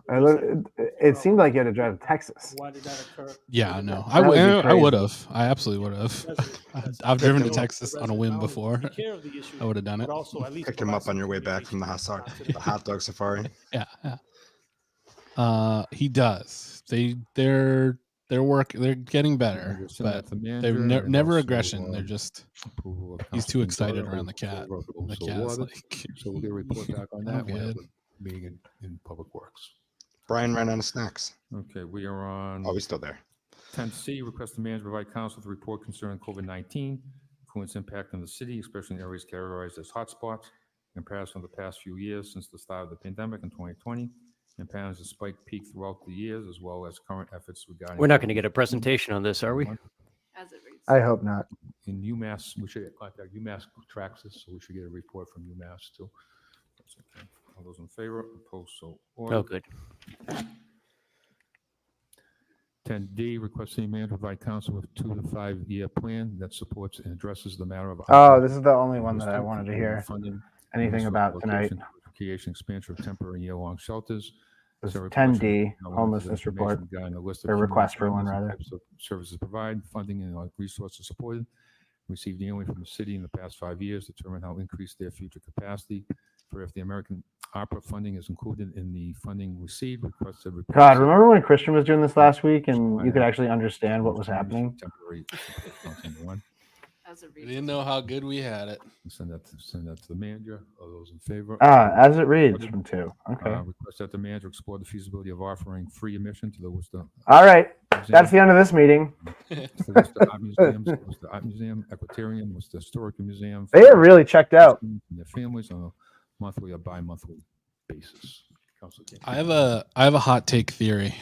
it seemed like you had to drive to Texas. Why did that occur? Yeah, no, That would be I would crazy. have. I absolutely would have. I've driven to Texas on a whim before. I would have done it. Pick him up on your way back from the hot dog safari. Yeah. He does. They're getting better, but they're never aggression. They're just he's too excited around the cat. The cat's like, so we'll get a report back on that. We'll have a meeting in Public Works. Brian ran out of snacks. Okay, we are on. Oh, he's still there. 10C, request the manager provide council with a report concerning COVID-19, including its impact on the city, especially in areas categorized as hotspots, and comparison of the past few years since the start of the pandemic in 2020, and patterns of spike peak throughout the years, as well as current efforts regarding. We're not going to get a presentation on this, are we? As it reads. I hope not. In UMass, we should contact UMass tracks this, so we should get a report from UMass too. That's okay. All those in favor, opposed, so ordered. Oh, good. 10D, request city manager provide council with 2 to 5 year plan that supports and addresses the matter of. Oh, this is the only one that I wanted to hear Funding, anything about tonight. Creation, expansion of temporary year-long shelters. This is So 10D, request homelessness report, regarding the list of or human request for one, resources, rather. types of services provided, funding and resources supported. Received annually from the city in the past 5 years, determine how to increase their future capacity. For if the American opera funding is included in the funding received, requested. God, remember when Christian was doing this last week and you could actually understand what was happening? Temporary one. As it We reads. didn't know how good we had it. Send that to the manager. All those in favor? As it reads from 2. Okay. Request that the manager explore the feasibility of offering free admission to the Worcester. All right. That's the end of this meeting. The Worcester Art Museum, Worcester Art Museum, Equatorium, Worcester Historical Museum. They are really checked out. And their families on a monthly or bi-monthly basis. Councilor King. I have a hot take theory.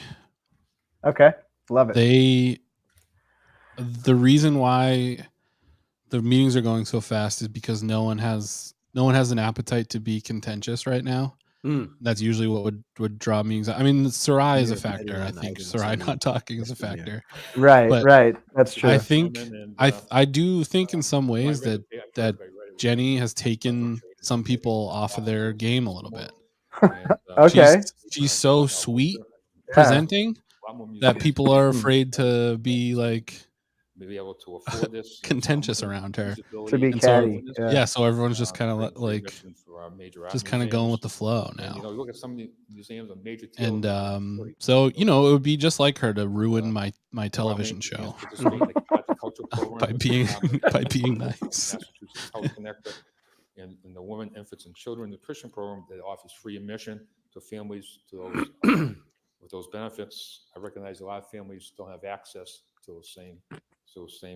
Okay. Love it. The reason why the meetings are going so fast is because no one has an appetite to be contentious right now. That's usually what would draw meetings. I mean, Sarai is a factor. I think Sarai not talking is a factor. Right, But right. That's true. I think I do think in some ways that Jenny has taken some people off of their game a little bit. Okay. She's so sweet presenting that people are afraid to be like be able to afford this contentious around her. To be And so, catty, yeah. so everyone's just kind of like just kind of going with the flow now. You look at some of the museums on major And so it would be just like her to ruin my television show by being nice. And the Women, Infants, and Children Nutrition Program that offers free admission to families to those with those benefits. I recognize a lot of families don't have access to those same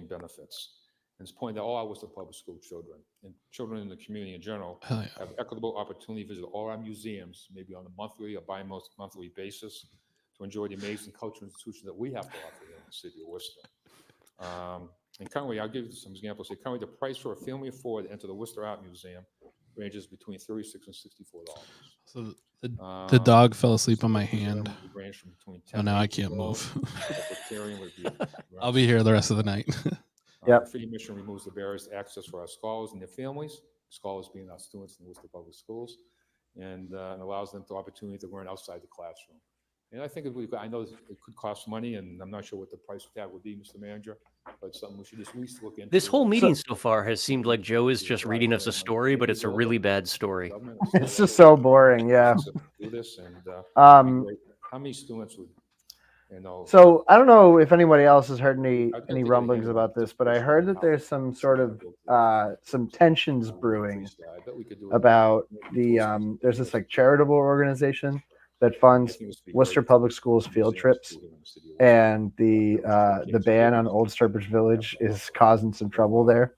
benefits. And it's pointed out all our Worcester public school children and children in the community in general have equitable opportunity to visit all our museums, maybe on a monthly or bi-monthly basis, to enjoy the amazing cultural institutions that we have to offer here in the city of Worcester. And currently, I'll give you some examples. Currently, the price for a family of 4 to enter the Worcester Art Museum ranges between $36 and $64. So the dog fell asleep on my hand. Oh, now I can't move. I'll be here the rest of the night. Free admission removes the barriers to access for our scholars and their families, scholars being our students in the Worcester Public Schools, and allows them the opportunity to learn outside the classroom. And I think I know it could cost money, and I'm not sure what the price of that would be, Mr. Manager, but it's something we should at least look into. This whole meeting so far has seemed like Joe is just reading us a story, but it's a really bad story. It's just so boring. Yeah. Do this, and How many students would So I don't know if anybody else has heard any rumblings about this, but I heard that there's some sort of some tensions brewing about the there's this like charitable organization that funds Worcester Public Schools field trips, and the ban on Old Sturbridge Village is causing some trouble there.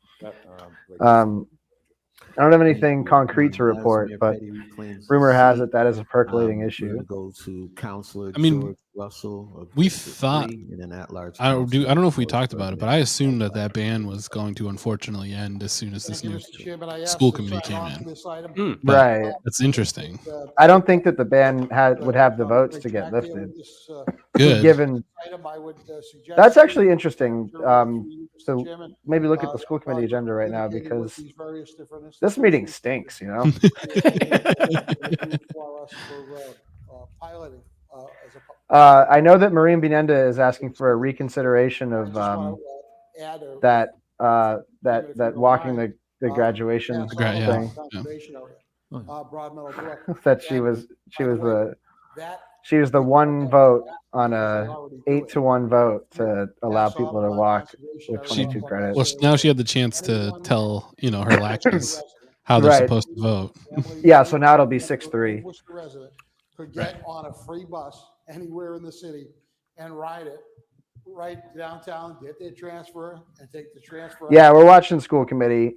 I don't have anything concrete to report, but rumor has it that is a percolating issue. Go to Councilor I mean, George Russell. we thought, and an at-large. I don't know if we talked about it, but I assumed that ban was going to unfortunately end as soon as this new school committee came in. Right. That's interesting. I don't think that the ban would have the votes to get lifted. Good. Given that's actually interesting. So maybe look at the school committee agenda right now, because this meeting stinks, you know. I know that Maureen Binenda is asking for a reconsideration of that walking the graduation thing. That she was the one vote on a 8-1 vote to allow people to walk with 22 credits. Well, now she had the chance to tell her lackeys how they're supposed to vote. Yeah, so now it'll be 6-3. Could get on a free bus anywhere in the city and ride it right downtown, get their transfer, and take the transfer. Yeah, we're watching school committee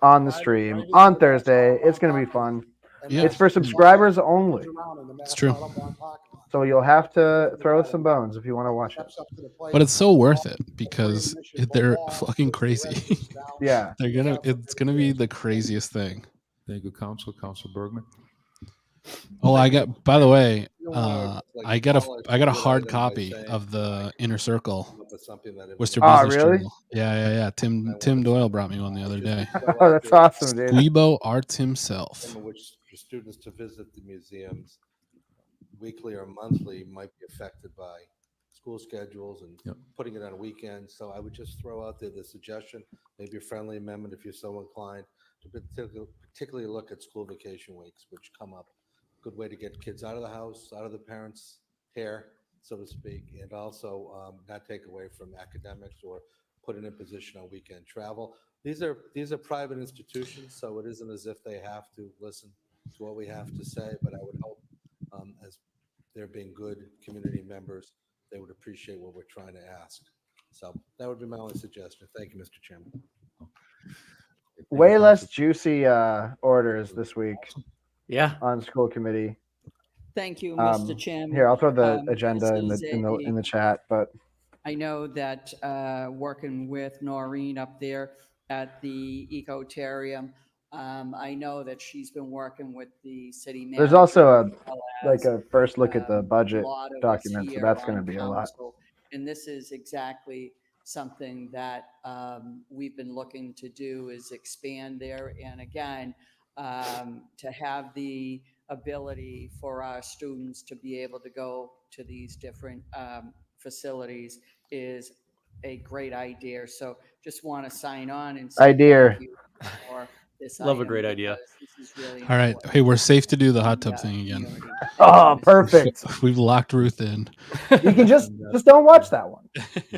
on the stream on Thursday. It's going to be fun. Yeah. It's for subscribers only. It's true. So you'll have to throw some bones if you want to watch it. But it's so worth it because they're fucking crazy. Yeah. It's gonna be the craziest thing. Thank you, Councilor Bergman. Oh, by the way, I got a hard copy of the Inner Circle Worcester Business Journal. Yeah. Tim Doyle brought me one the other day. Oh, that's awesome, dude. Guibo Arts himself. Which for students to visit the museums weekly or monthly might be affected by school schedules and putting it on a weekend. So I would just throw out there the suggestion, maybe a friendly amendment if you're so inclined, to particularly look at school vacation weeks, which come up. Good way to get kids out of the house, out of the parents' hair, so to speak, and also not take away from academics or put an imposition on weekend travel. These are private institutions, so it isn't as if they have to listen to what we have to say, but I would hope as they're being good community members, they would appreciate what we're trying to ask. So that would be my only suggestion. Thank you, Mr. Chairman. Way less juicy orders this week. Yeah. On school committee. Thank you, Mr. Chairman. Here, I'll throw the agenda in the chat, but I know that working with Noreen up there at the Ecotarium, I know that she's been working with the city manager. there's also a first look at the budget document, so that's going to be a lot. And this is exactly something that we've been looking to do, is expand there. And again, to have the ability for our students to be able to go to these different facilities is a great idea. So just want to sign on and say thank you for this. Love a great idea. Really all right. Hey, we're safe to do the hot tub thing again. Oh, perfect. We've locked Ruth in. You can just don't watch that one.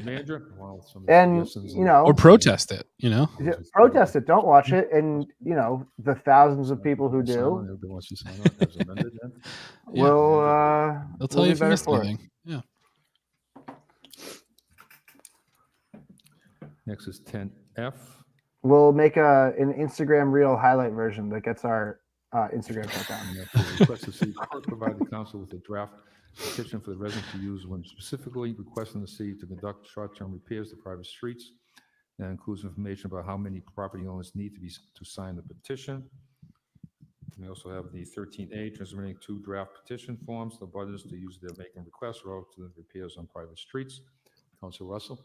Manager? And or protest it, protest it. Don't watch it. And the thousands of people who do will they'll tell you if you missed anything. Yeah. Next is 10F. We'll make an Instagram reel highlight version that gets our Instagram account. Request to see clerk provide the council with a draft petition for the residents to use when specifically requesting the city to conduct short-term repairs to private streets. That includes information about how many property owners need to sign the petition. We also have the 13A, transmitting 2 draft petition forms to butters to use their making requests relative to the repairs on private streets. Councilor Russell.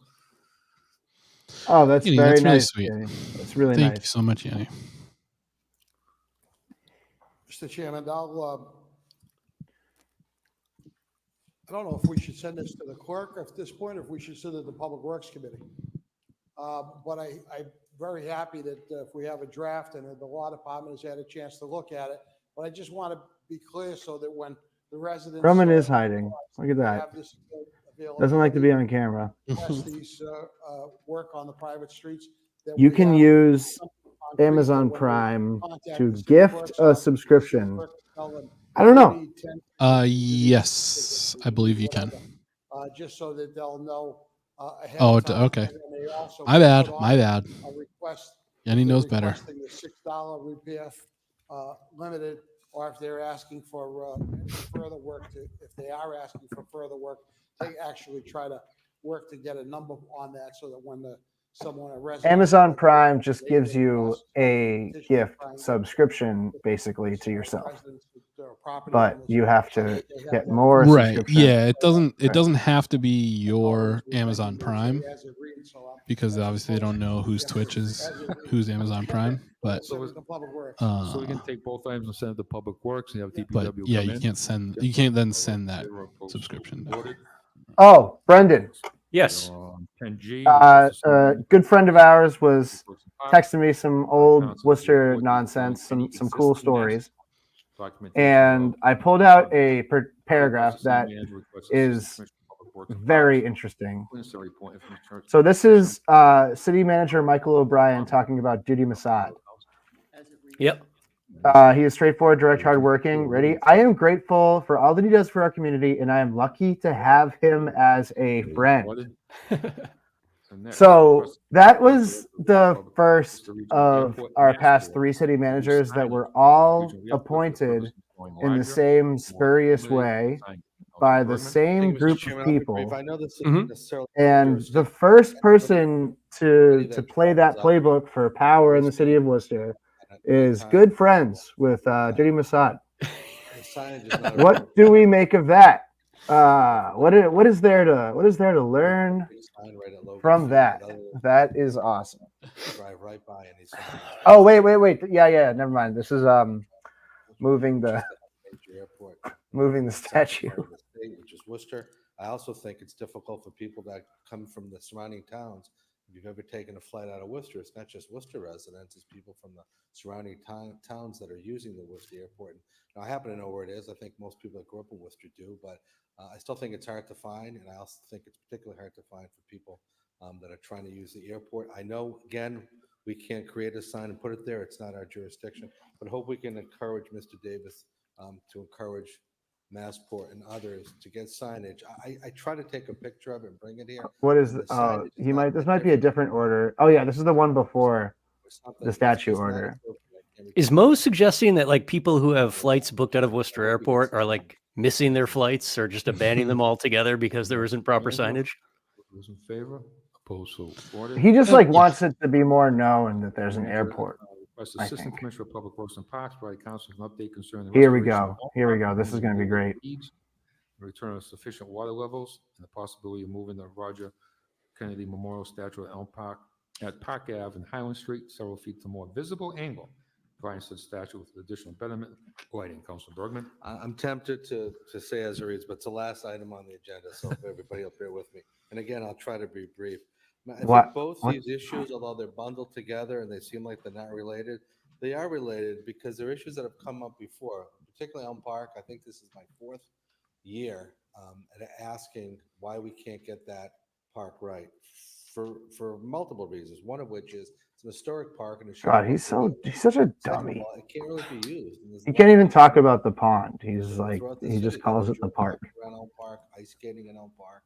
Oh, that's Yanni, very that's really nice. sweet. Yanni. That's really Thank nice. you so much, Yanni. Mr. Chairman, I don't know if we should send this to the clerk at this point, or if we should send it to the Public Works Committee. But I'm very happy that if we have a draft and the law department has had a chance to look at it, but I just want to be clear so that when the residents. Grumman is hiding. Look at that. Have this available. Doesn't like to be on camera. Request these work on the private streets. that You we can have use something concrete Amazon that when they Prime contact to the city gift clerk's a office, subscription. clerk will tell them, I don't know. "You need 10, Yes, I believe you can. just so that they'll know ahead Oh, of time. okay. And then they also My can bad. put My on bad. A request. Yanni if they're knows better. requesting the $6 repair limited, or if they're asking for any further work, if they are asking for further work, they actually try to work to get a number on that so that when a resident. Amazon Prime just gives you a gift subscription basically to yourself, but you have to get more Right. subscription. Yeah. It doesn't have to be your Amazon Prime because obviously they don't know whose Twitch is whose Amazon Prime. But So we can take both items and send it to Public Works and have DPW but yeah, come you in. can't then send that subscription. Oh, Brendan. Yes. 10G. Good friend of ours was texting me some old Worcester nonsense, some cool stories. And I pulled out a paragraph that is very interesting. So this is City Manager Michael O'Brien talking about Duty Masad. Yep. He is straightforward, direct, hardworking, ready. I am grateful for all that he does for our community, and I am lucky to have him as a friend. So that was the first of our past 3 city managers that were all appointed in the same spurious way by the same group of people. I know this Mhm. isn't necessarily And the first person to play that playbook for power in the city of Worcester is good friends with Duty Masad. What do we make of that? What is there to learn from that? That is awesome. Drive right by and he's Oh wait. Yeah. Never mind. This is moving the statue. Which is Worcester. I also think it's difficult for people that come from the surrounding towns. If you've ever taken a flight out of Worcester, it's not just Worcester residents, it's people from the surrounding towns that are using the Worcester airport. Now, I happen to know where it is. I think most people that grew up in Worcester do, but I still think it's hard to find, and I also think it's particularly hard to find for people that are trying to use the airport. I know, again, we can't create a sign and put it there. It's not our jurisdiction, but hope we can encourage Mr. Davis to encourage Massport and others to get signage. I try to take a picture of it and bring it here. What is this might be a different order. Oh yeah, this is the one before the statue order. Is Mo suggesting that like people who have flights booked out of Worcester Airport are like missing their flights or just abandoning them altogether because there isn't proper signage? Those in favor? Opposed? So ordered. He just like wants it to be more known that there's an airport. Request I Assistant think. Commissioner of Public Works and Parks provide council an update concerning. Here we restoration go. of all Here we go. property This is going to be great. needs, return of sufficient water levels, and the possibility of moving the Roger Kennedy Memorial Statue at Park Ave and Highland Street several feet to more visible angle, providing such statue with additional betterment lighting. Councilor Bergman. I'm tempted to say as it reads, but it's the last item on the agenda, so if everybody will bear with me. And again, I'll try to be brief. I think both these issues, although they're bundled together and they seem like they're not related, they are related because they're issues that have come up before, particularly on Park. I think this is my 4th year at asking why we can't get that park right for multiple reasons. One of which is it's an historic park and God, he's such a dummy. it can't really be used. And there's He can't even talk about the pond. He's like he just calls it the park. around Elm Park, ice skating in Elm Park,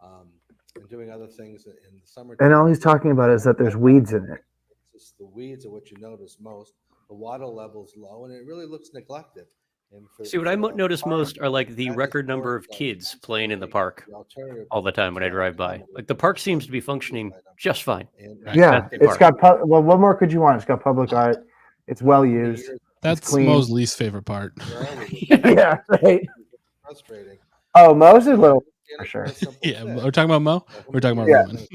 and doing other things in the summer. And all he's talking about is that there's weeds in it. It's just the weeds are what you notice most. The water level's low, and it really looks neglected. And See, what I notice most are like the record number of kids playing in the park all the time when I drive by. Like the park seems to be functioning just fine. Yeah, it's got well. What more could you want? It's got public art. It's well used. That's Mo's least favorite part. Yeah, right. Frustrating. Oh, Mo's a little for sure. Yeah, we're talking about Mo. We're talking about Roman.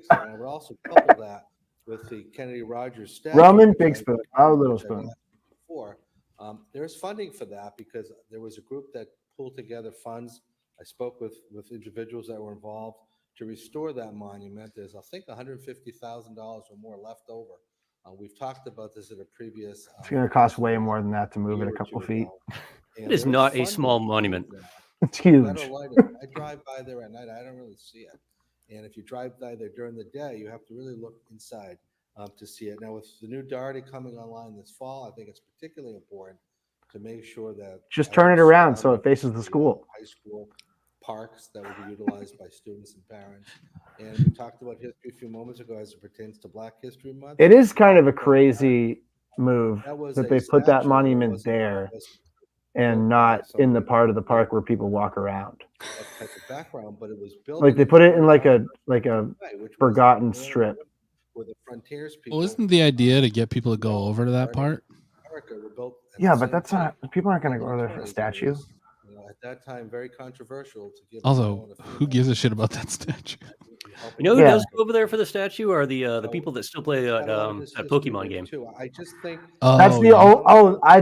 And we'll also couple that with the Kennedy Rogers statue. Roman Big Spoon. Oh, Little Spoon. Before. There's funding for that because there was a group that pulled together funds. I spoke with individuals that were involved to restore that monument. There's, I think, $150,000 or more left over. We've talked about this at a previous. It's going to cost way more than that to move it a couple feet. It is not a small monument. It's huge. Better lighting. I drive by there at night. I don't really see it. And if you drive by there during the day, you have to really look inside to see it. Now, with the new Doherty coming online this fall, I think it's particularly important to make sure that Just turn it around so it faces the school. high school parks that will be utilized by students and parents. And we talked about history a few moments ago as it pertains to Black History Month. It is kind of a crazy move was that a they put that statue, monument there and not in the part of the park where people walk around. That type of background, but it was built Like they put it in like a forgotten strip. where the frontiers people. Well, isn't the idea to get people to go over to that part? America were built at Yeah, the but same that's time. not. People aren't going to go over there for a statue. You know, at that time, very controversial to give. Also, who gives a shit about that statue? You know who does go over there for the statue are the people that still play that Pokemon game. I just think That's the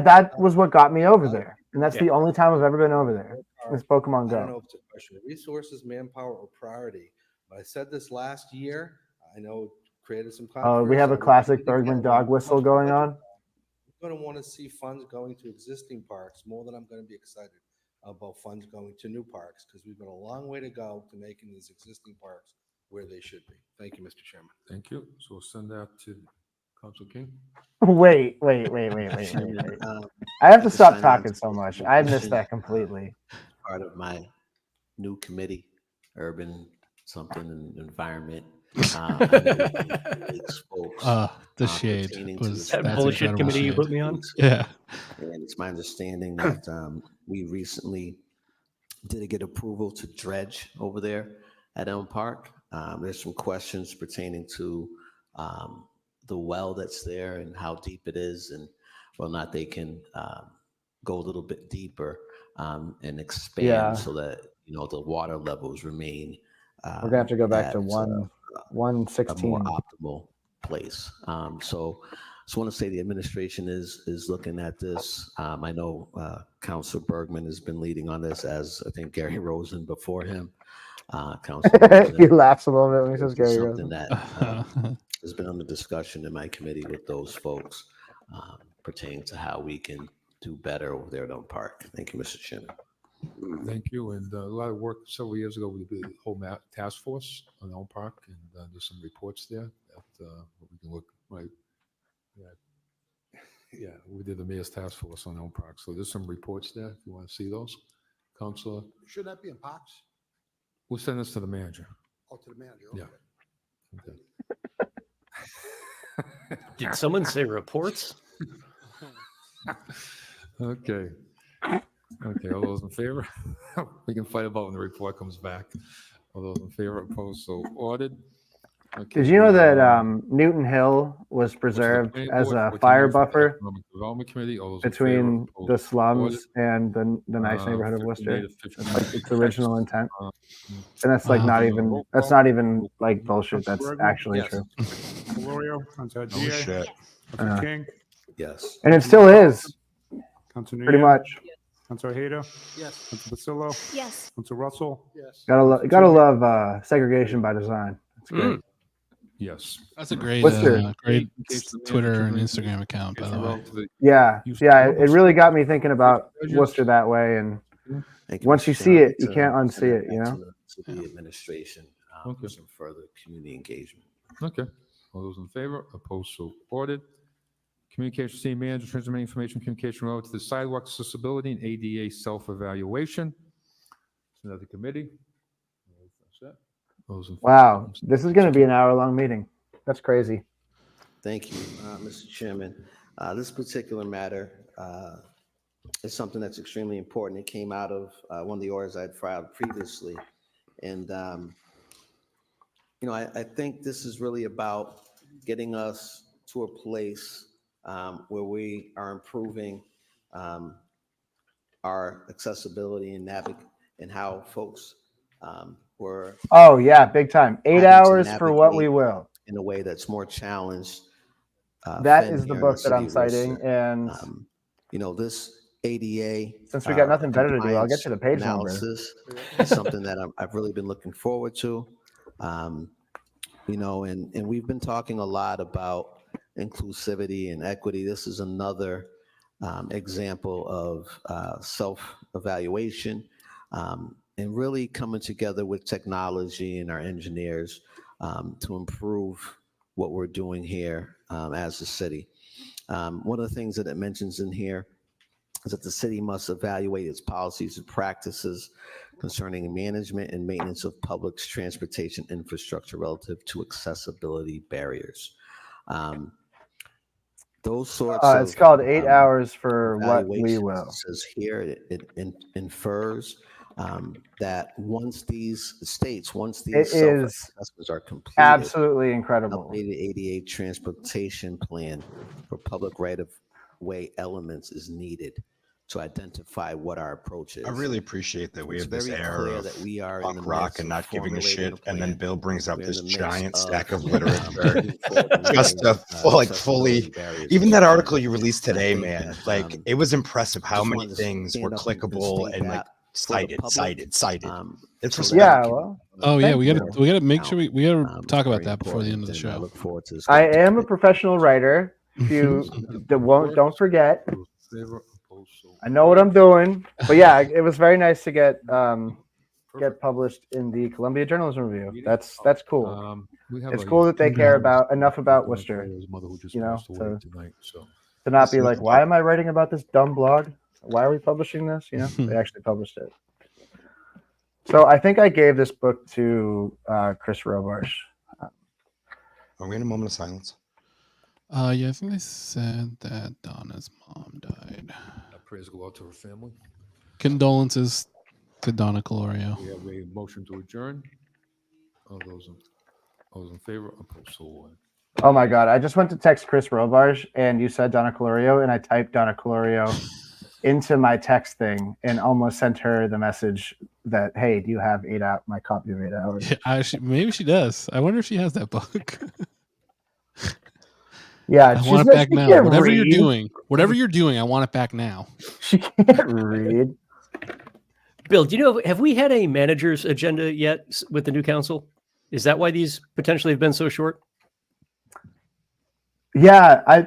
that was what got me over there, and that's the only time I've ever been over there. Is Pokemon I don't know Go. if it's a question of resources, manpower, or priority. But I said this last year. I know it created some controversy. We have a classic Bergman dog whistle going on. I'm going to want to see funds going to existing parks more than I'm going to be excited about funds going to new parks, because we've got a long way to go to making these existing parks where they should be. Thank you, Mr. Chairman. Thank you. So we'll send that to Councilor King. Wait. I have to stop talking so much. I missed that completely. Part of my new committee, urban something and environment. The shade was that bullshit committee you put me on. Yeah, and it's my understanding that we recently did get approval to dredge over there at Elm Park. There's some questions pertaining to the well that's there and how deep it is, and whether or not they can go a little bit deeper and expand so that the water levels remain. We're gonna have to go back to 116. A more optimal place. So I want to say the administration is looking at this. I know Councilor Bergman has been leading on this, as I think Gary Rosen before him. He laughs a little bit when he says Gary Rosen. That has been under discussion in my committee with those folks pertaining to how we can do better over there at Elm Park. Thank you, Mr. Chairman. Thank you. And a lot of work several years ago, we did a whole task force on Elm Park, and there's some reports there that we can look right. Yeah, we did the mayor's task force on Elm Park. So there's some reports there if you want to see those. Councilor, Should that be in Parks? we'll send this to the manager. Oh, to the manager. Yeah. Okay. Okay. Did someone say reports? Okay. Okay, all those in favor? We can fight about when the report comes back. All those in favor, opposed, so ordered. Okay, Did you know that Newton Hill was preserved as a fire buffer between the slums and the nice neighborhood of Worcester? It's like its original intent, and that's like not even like bullshit. That's actually true. Valorio, Councilor Diaz, shit. Councilor King, Yes. And it still is, Councilor pretty Nguyen, much. Councilor Hayda, Yes. Councilor Basillo, Yes. Councilor Russell, Yes. Gotta love segregation by design. It's great. Yes. That's a great, Worcester. great Twitter and Instagram account, by the way. Yeah. It really got me thinking about Worcester that way, and once you see it, you can't unsee it. You know. To the administration for some further community engagement. Okay. All those in favor, opposed, so ordered. Communication City Manager, transmitting information, communication relative to the sidewalk accessibility and ADA self-evaluation. Send that to committee. That's it. Those in favor. Wow, this is going to be an hour-long meeting. That's crazy. Thank you, Mr. Chairman. This particular matter is something that's extremely important. It came out of one of the orders I had filed previously. And, I think this is really about getting us to a place where we are improving our accessibility and how folks were. Oh yeah, big time. 8 hours for what we will. In a way that's more challenged. That is the book that I'm citing, and this ADA. Since we got nothing better to do, I'll get you the page number. Analysis is something that I've really been looking forward to. And we've been talking a lot about inclusivity and equity. This is another example of self-evaluation and really coming together with technology and our engineers to improve what we're doing here as a city. One of the things that it mentions in here is that the city must evaluate its policies and practices concerning management and maintenance of public transportation infrastructure relative to accessibility barriers. Those sorts of it's called 8 hours for what we evaluations, will. it says here, it infers that once these It is self-assessments are completed, absolutely incredible. updated ADA transportation plan for public right-of-way elements is needed to identify what our approach is. I really appreciate that we It's have this very air clear of that we are in punk the rock midst and of not giving a formulating shit, and then plan. Bill brings up We're in this the midst giant of, stack of literature, moving forward just with, fully, accessibility barriers even and that stuff. article you released I today, think man, that, like it was impressive how just many wanted to things were stand up and clickable state and like that for the public, cited. It's so that respect. Yeah, well, Oh yeah, thank we you. gotta make sure we gotta talk about very that before the end important, of the and I show. look forward to this. I am a professional writer. If you don't forget, I know what I'm doing. But yeah, it was very nice to get published in the Columbia Journalism Review. That's cool. It's cool that they care about enough about Worcester, you know, to not be like, why am I writing about this dumb blog? Why are we publishing this? You know, they actually published it. So I think I gave this book to Chris Robarch. Are we in a moment of silence? Yeah, I think they said that Donna's mom died. Prayers go out to her family. Condolences to Donna Colorio. We have a motion to adjourn. All those in favor, opposed, so ordered. Oh my God. I just went to text Chris Robarch and you said Donna Colorio and I typed Donna Colorio into my text thing and almost sent her the message that, hey, do you have my copy of 8 hours? Maybe she does. I wonder if she has that book. Yeah, I want it back now. Whatever you're doing, I want it back now. She can't read. Bill, do you know, have we had a manager's agenda yet with the new council? Is that why these potentially have been so short? Yeah,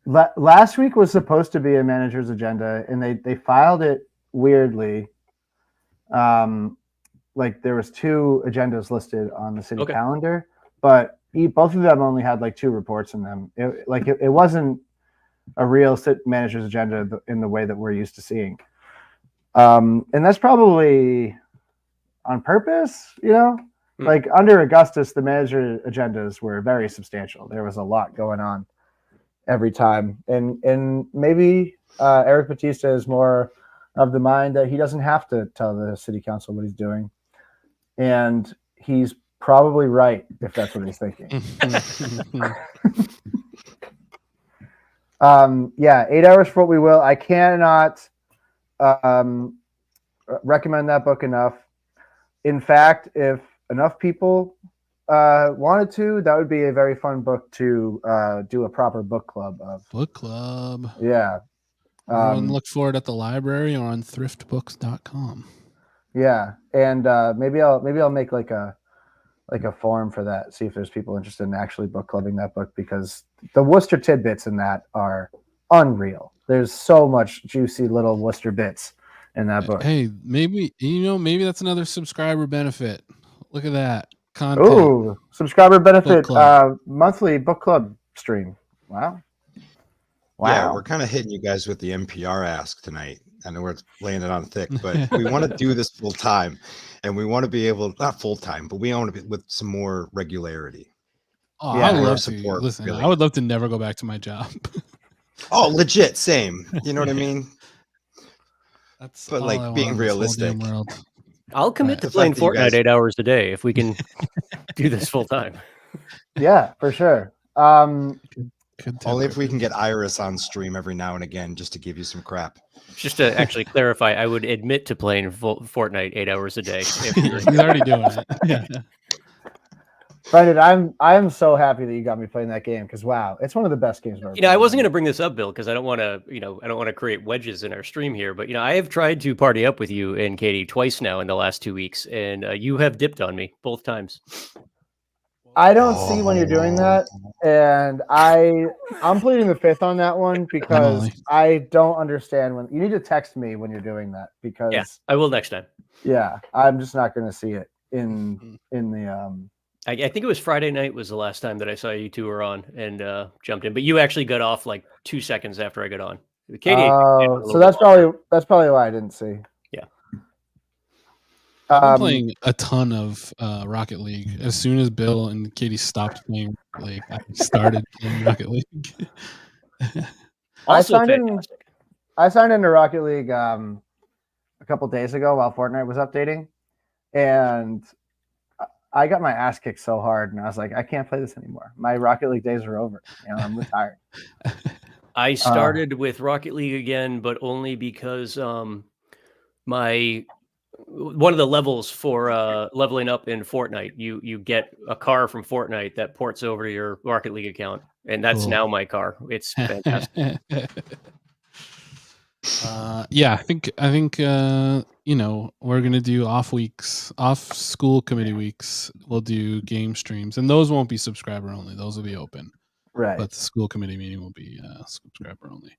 last week was supposed to be a manager's agenda and they filed it weirdly. Like there was 2 agendas listed on the city calendar, but both of them only had like 2 reports in them. It wasn't a real manager's agenda in the way that we're used to seeing. And that's probably on purpose, you know? Like under Augustus, the manager agendas were very substantial. There was a lot going on every time. And maybe Eric Batista is more of the mind that he doesn't have to tell the city council what he's doing. And he's probably right if that's what he's thinking. Yeah, 8 hours for what we will. I cannot recommend that book enough. In fact, if enough people wanted to, that would be a very fun book to do a proper book club of. Book club. Yeah. Look for it at the library or on thriftbooks.com. Yeah, and maybe I'll make like a forum for that. See if there's people interested in actually book clubbing that book, because the Worcester tidbits in that are unreal. There's so much juicy little Worcester bits in that book. Hey, maybe that's another subscriber benefit. Look at that content. Ooh, subscriber benefit monthly book club stream. Wow. Yeah, we're kind of hitting you guys with the NPR ask tonight. I know we're laying it on thick, but we want to do this full time, and we want to be able, not full time, but we want to be with some more regularity. Oh, yeah, I would love to. Listen, really. I would love to never go back to my job. Oh, legit, same. You know what I mean? That's but like being realistic. I'll commit to playing Fortnite 8 hours a day if we can do this full time. Yeah, for sure. Only if we can get Iris on stream every now and again, just to give you some crap. Just to actually clarify, I would admit to playing Fortnite 8 hours a day. He's already doing it. Yeah. Brendan, I'm so happy that you got me playing that game, because wow, it's one of the best games I've ever played. I wasn't going to bring this up, Bill, because I don't want to, create wedges in our stream here. But I have tried to party up with you and Katie twice now in the last 2 weeks, and you have dipped on me both times. I don't see when you're doing that, and I'm pleading the fifth on that one because Connolly. I don't understand when you need to text me when you're doing that because Yeah, I will next time. yeah, I'm just not going to see it in the I think it was Friday night was the last time that I saw you two were on and jumped in, but you actually got off like 2 seconds after I got on. Katie, so that's probably why I didn't see. Yeah. I've been playing a ton of Rocket League. As soon as Bill and Katie stopped playing Rocket League, I started playing Rocket League. I signed into Rocket League a couple days ago while Fortnite was updating, and I got my ass kicked so hard, and I was like, I can't play this anymore. My Rocket League days are over. I'm retired. I started with Rocket League again, but only because one of the levels for leveling up in Fortnite, you get a car from Fortnite that ports over to your Rocket League account, and that's Cool. now my car. It's fantastic. Yeah, I think we're gonna do off school committee weeks. We'll do game streams, and those won't be subscriber only. Those will be open, right? But the school committee meeting will be subscriber only.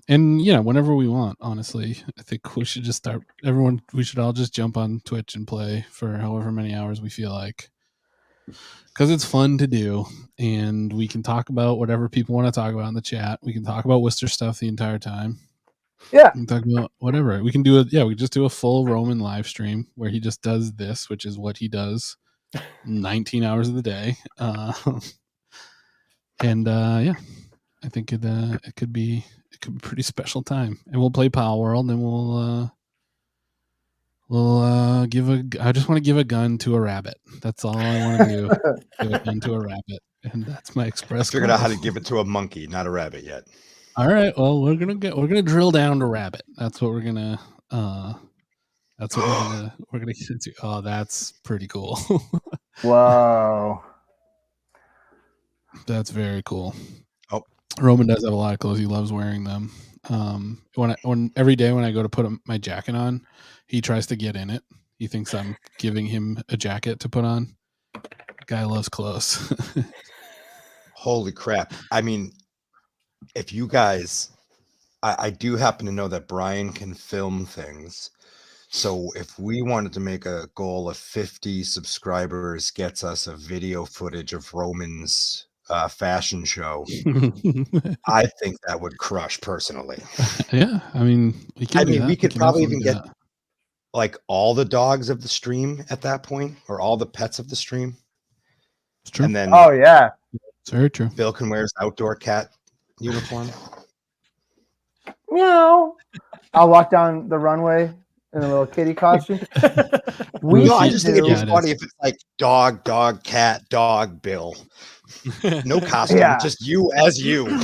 And whenever we want, honestly, I think we should just start. We should all just jump on Twitch and play for however many hours we feel like, because it's fun to do, and we can talk about whatever people want to talk about in the chat. We can talk about Worcester stuff the entire time. Yeah, we can talk about whatever. We can do it. Yeah, we just do a full Roman live stream where he just does this, which is what he does 19 hours of the day. Yeah, I think it could be a pretty special time, and we'll play Power World, and we'll give I just want to give a gun to a rabbit. That's all I want to do. Give a gun to a rabbit, and that's my express. Figured out how to give it to a monkey, not a rabbit yet. All right. Well, we're gonna drill down to rabbit. That's what we're gonna get into. Oh, that's pretty cool. Whoa. That's very cool. Oh, Roman does have a lot of clothes. He loves wearing them. When every day when I go to put my jacket on, he tries to get in it. He thinks I'm giving him a jacket to put on. Guy loves clothes. Holy crap. I mean, if you guys, I do happen to know that Bryan can film things. So if we wanted to make a goal of 50 subscribers gets us a video footage of Roman's fashion show, I think that would crush personally. Yeah. I mean, we could probably even get like all the dogs of the stream at that point, or all the pets of the stream. It's true. And then, oh yeah, it's very true. Bill can wear his outdoor cat uniform. Meow. I'll walk down the runway in a little kitty costume. I just think it'd be funny if it's like dog, cat, dog, Bill. No costume, just you as you.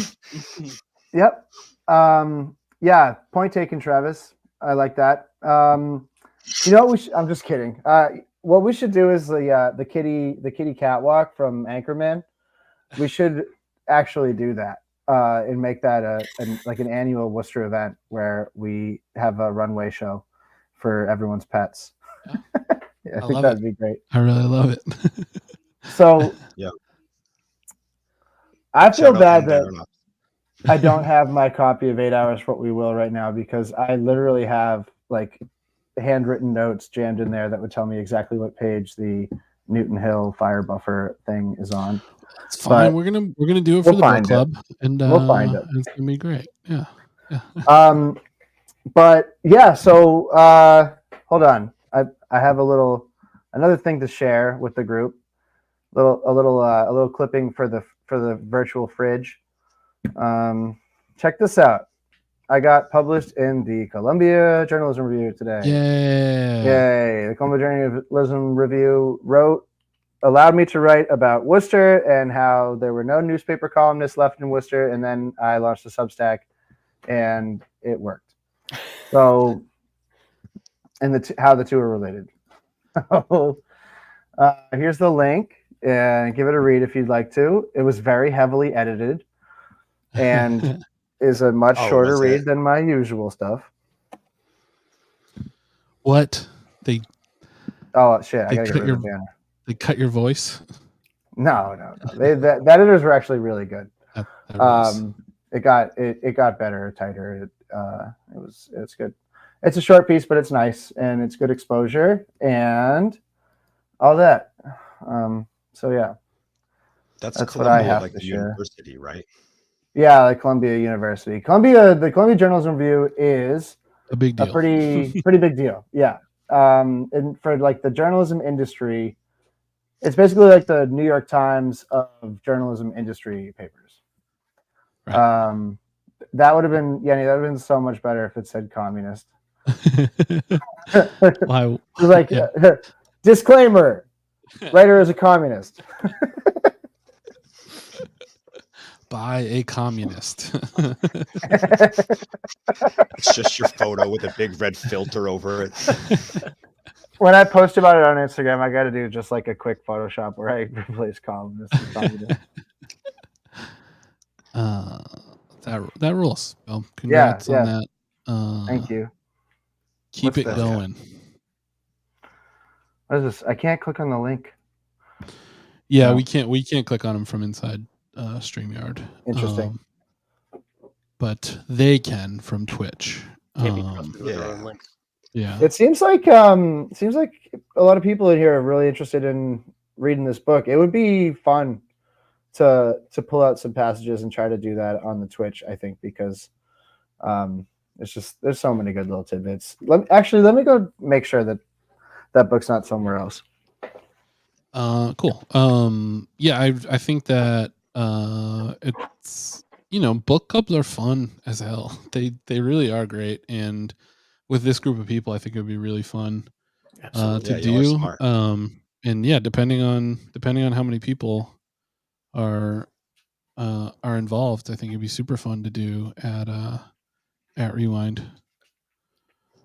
Yep. Yeah. Point taken, Travis. I like that. I'm just kidding. What we should do is the kitty catwalk from Anchorman. We should actually do that and make that an annual Worcester event where we have a runway show for everyone's pets. Yeah. I think that'd be great. I really love it. So yeah, I feel bad that I don't have my copy of 8 Hours What We Will right now, because I literally have like handwritten notes jammed in there that would tell me exactly what page the Newton Hill fire buffer thing is on. It's fine. We're gonna do it for the book club, and we'll find it. It's gonna be great. Yeah. But yeah. So hold on. I have another thing to share with the group. A little clipping for the virtual fridge. Check this out. I got published in the Columbia Journalism Review today. Yay! The Columbia Journalism Review allowed me to write about Worcester and how there were no newspaper columnists left in Worcester, and then I launched a Substack, and it worked. So, and how the two are related. Here's the link, and give it a read if you'd like to. It was very heavily edited, and is a much shorter read than my usual stuff. What? Oh shit! I gotta get rid of the banner. They cut your voice. No. The editors were actually really good. That rules. It got better, tighter. It's good. It's a short piece, but it's nice and it's good exposure and all that. So yeah, That's what Columbia, I have like to the share. university, right? Yeah, like Columbia University. The Columbia Journalism Review is a big deal. Pretty big deal. Yeah. And for like the journalism industry, it's basically like the New York Times of journalism industry papers. Right. That would have been that would have been so much better if it said communist. Why? It was like disclaimer: writer is a communist. By a communist. It's just your photo with a big red filter over it. When I post about it on Instagram, I got to do just like a quick Photoshop where I replace communist with communist. That rules. Well, congrats on that. Thank you. Keep it going. What is this? I can't click on the link. Yeah, No. we can't click on them from inside StreamYard. Interesting. But they can from Twitch. Can't be trusted with their own links. Yeah. It seems like a lot of people in here are really interested in reading this book. It would be fun to pull out some passages and try to do that on the Twitch, I think, because it's just there's so many good little tidbits. Let me go make sure that book's not somewhere else. Cool. Yeah, I think that it's book clubs are fun as hell. They really are great, and with this group of people, I think it would be really fun to do. And yeah, depending on how many people are involved, I think it'd be super fun to do at Rewind.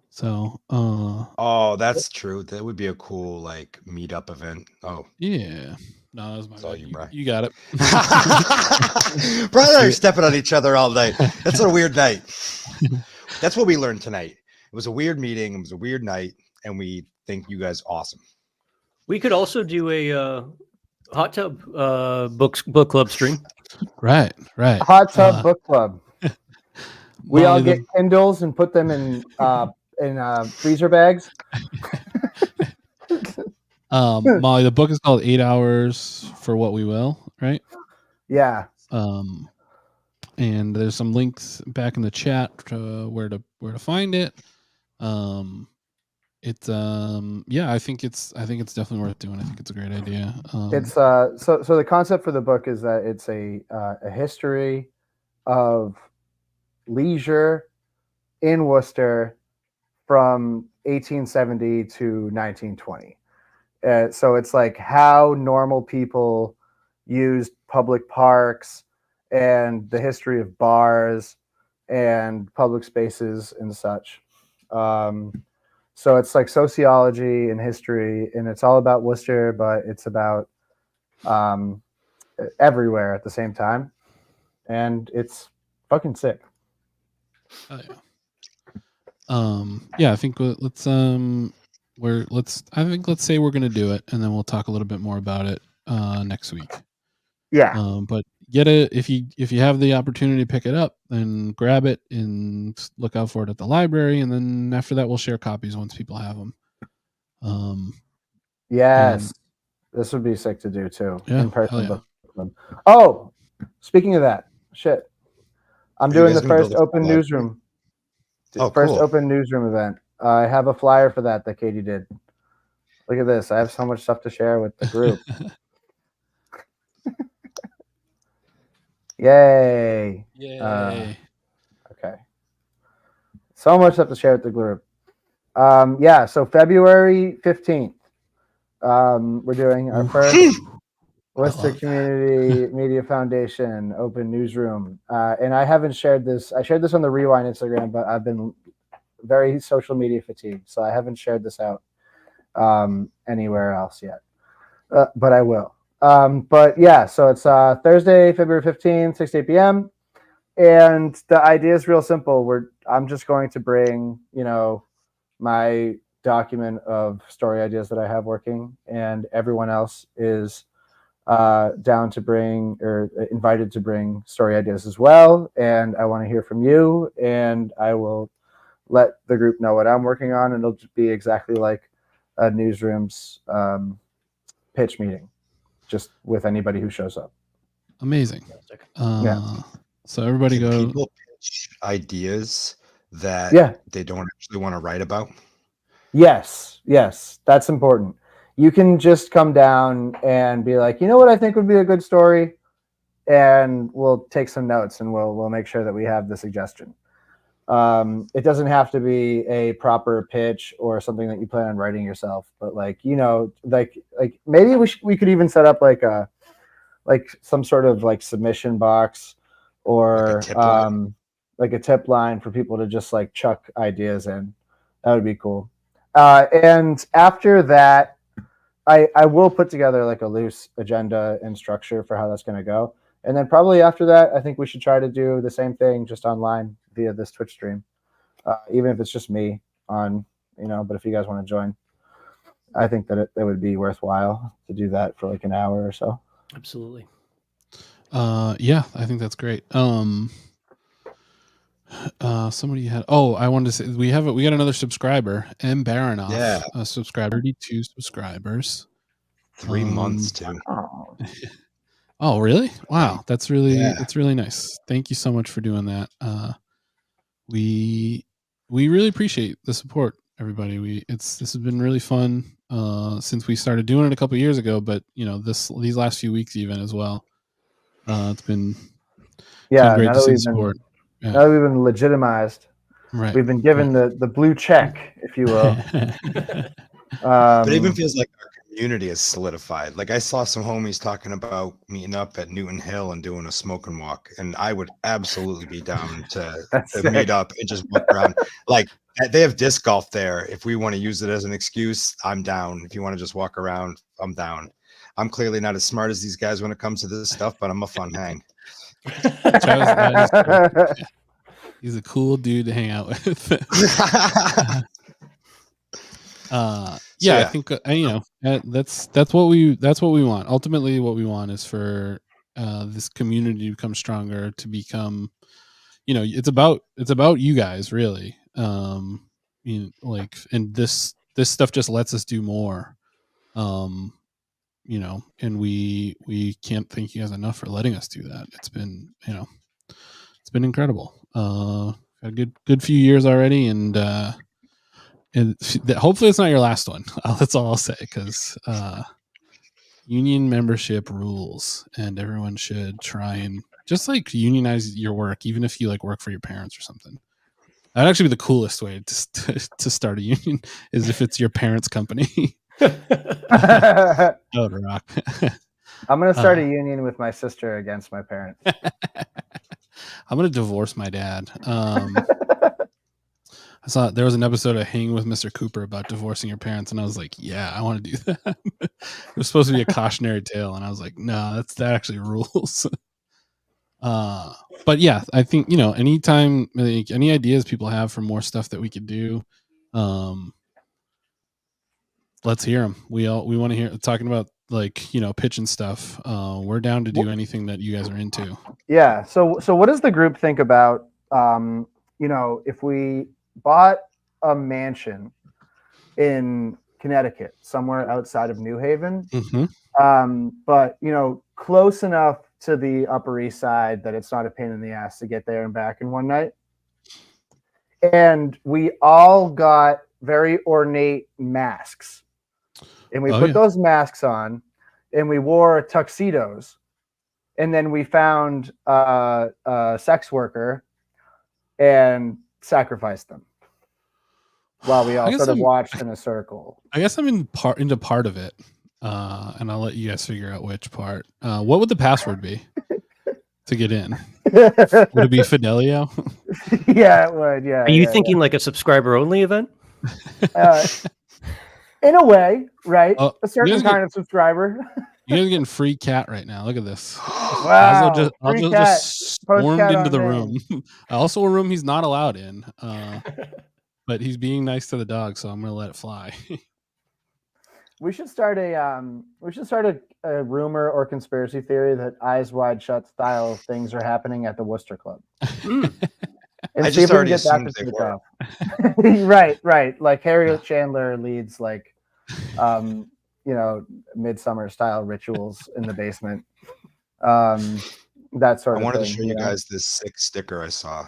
So oh, that's true. That would be a cool like meetup event. Oh yeah. No, that was my bad. you, you got it. Brian and I are stepping on each other all night. That's a weird night. That's what we learned tonight. It was a weird meeting. It was a weird night, and we think you guys awesome. We could also do a hot tub book club stream. Right. Hot tub book club. We Molly, all get Kindles and put them in freezer bags. Molly, the book is called 8 Hours for What We Will, right? Yeah. And there's some links back in the chat where to find it. It's yeah, I think it's definitely worth doing. I think it's a great idea. It's so the concept for the book is that it's a history of leisure in Worcester from 1870 to 1920. So it's like how normal people used public parks and the history of bars and public spaces and such. So it's like sociology and history, and it's all about Worcester, but it's about everywhere at the same time, and it's fucking sick. Oh, yeah. Yeah, I think let's say we're gonna do it, and then we'll talk a little bit more about it next week. Yeah. But if you have the opportunity to pick it up, then grab it and look out for it at the library, and then after that we'll share copies once people have them. Yes, this would be sick to do too. Yeah, in person hell yeah. book club. Oh, speaking of that, shit, I'm Are you doing guys the gonna first build a open library? newsroom. Oh, First cool. open newsroom event. I have a flyer for that Katie did. Look at this. I have so much stuff to share with the group. Yay. Yay. Okay. So much stuff to share with the group. Yeah, so February 15th, we're doing our first Worcester Community Media Foundation open newsroom. And I haven't shared this. I shared this on the Rewind Instagram, but I've been very social media fatigued, so I haven't shared this out anywhere else yet. But I will. But yeah, so it's Thursday, February 15th, 6 to 8 p.m. And the idea is real simple. I'm just going to bring, my document of story ideas that I have working, and everyone else is down to bring or invited to bring story ideas as well. And I want to hear from you, and I will let the group know what I'm working on, and it'll just be exactly like a newsroom's pitch meeting, just with anybody who shows up. Amazing. Yeah. So everybody Can go. people pitch ideas that they don't actually want to write about? Yes, that's important. You can just come down and be like, you know what I think would be a good story, and we'll take some notes and we'll make sure that we have the suggestion. It doesn't have to be a proper pitch or something that you plan on writing yourself, but like, you know, like maybe we could even set up like some sort of like submission box or like a tip line for people to just like chuck ideas in. That would be cool. And after that, I will put together like a loose agenda and structure for how that's going to go. And then probably after that, I think we should try to do the same thing just online via this Twitch stream, even if it's just me on, you know, but if you guys want to join, I think that it would be worthwhile to do that for like an hour or so. Absolutely. Yeah, I think that's great. Somebody had, I wanted to say we got another subscriber, M. Baronoff. Yeah. A subscriber, 32 subscribers. 3 months too. Oh, really? Wow. That's really, it's really nice. Thank you so much for doing that. We really appreciate the support, everybody. This has been really fun, since we started doing it a couple years ago, but you know, these last few weeks even as well. It's been great to see the support. Now that we've been legitimized, right? We've been given the blue check, if you will. But it even feels like our community is solidified. Like I saw some homies talking about meeting up at Newton Hill and doing a smoke and walk, and I would absolutely be down to meet up and just walk around. Like they have disc golf there. If we want to use it as an excuse, I'm down. If you want to just walk around, I'm down. I'm clearly not as smart as these guys when it comes to this stuff, but I'm a fun hang. He's a cool dude to hang out with. I think you know, that's what we want. Ultimately, what we want is for this community to become stronger, to become, you know, it's about you guys really. You know, like, and this stuff just lets us do more. You know, and we can't thank you guys enough for letting us do that. It's been, you know, it's been incredible. A good few years already, and hopefully it's not your last one. That's all I'll say, because union membership rules, and everyone should try and just like unionize your work, even if you like work for your parents or something. That'd actually be the coolest way to start a union, is if it's your parents' company. That would rock. I'm gonna start a union with my sister against my parents. I'm gonna divorce my dad. I saw there was an episode of Hanging with Mr. Cooper about divorcing your parents, and I was like, yeah, I want to do that. It was supposed to be a cautionary tale, and I was like, no, that actually rules. But yeah, I think, you know, anytime, like, any ideas people have for more stuff that we could do, let's hear them. We want to hear talking about, like, you know, pitching stuff. We're down to do anything that you guys are into. Yeah. So what does the group think about, you know, if we bought a mansion in Connecticut, somewhere outside of New Haven, but, you know, close enough to the Upper East Side that it's not a pain in the ass to get there and back in one night. And we all got very ornate masks, and we put those masks on, and we wore tuxedos, and then we found a sex worker and sacrificed them while we all sort of watched in a circle. I guess I'm into part of it, and I'll let you guys figure out which part. What would the password be to get in? Would it be Fidelio? Yeah, it would. Yeah. Are you thinking like a subscriber only event? In a way, right? A certain kind of subscriber. You guys are getting free cat right now. Look at this. Wow. I'll just stormed into the room. Also a room he's not allowed in. But he's being nice to the dog, so I'm gonna let it fly. We should start a rumor or conspiracy theory that Eyes Wide Shut style things are happening at the Worcester Club. And I see if just we can already get that assumed to they take were. off. Right. Like Harriet Chandler leads like midsummer style rituals in the basement. That sort I of wanted thing. to show you guys this sick sticker I saw.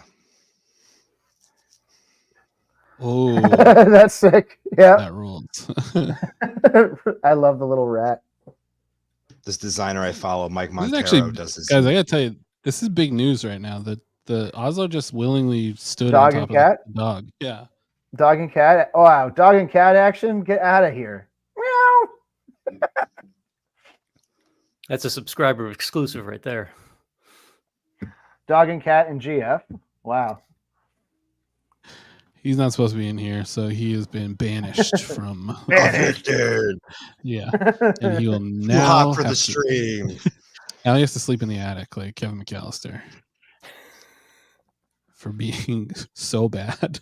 Oh, that's sick. Yeah, that rules. I love the little rat. This designer I follow, Mike This is Montano, actually, does this. guys, I gotta tell you, this is big news right now. The Oslo just willingly stood Dog on and top of cat? the dog. Yeah. Dog and cat. Oh, wow. Dog and cat action. Get out of here. Meow. That's a subscriber exclusive right there. Dog and cat and GF. Wow. He's not supposed to be in here, so he has been banished from. Evicted. Yeah, and he will Too now hot for have the to- stream. Now he has to sleep in the attic like Kevin McAllister for being so bad.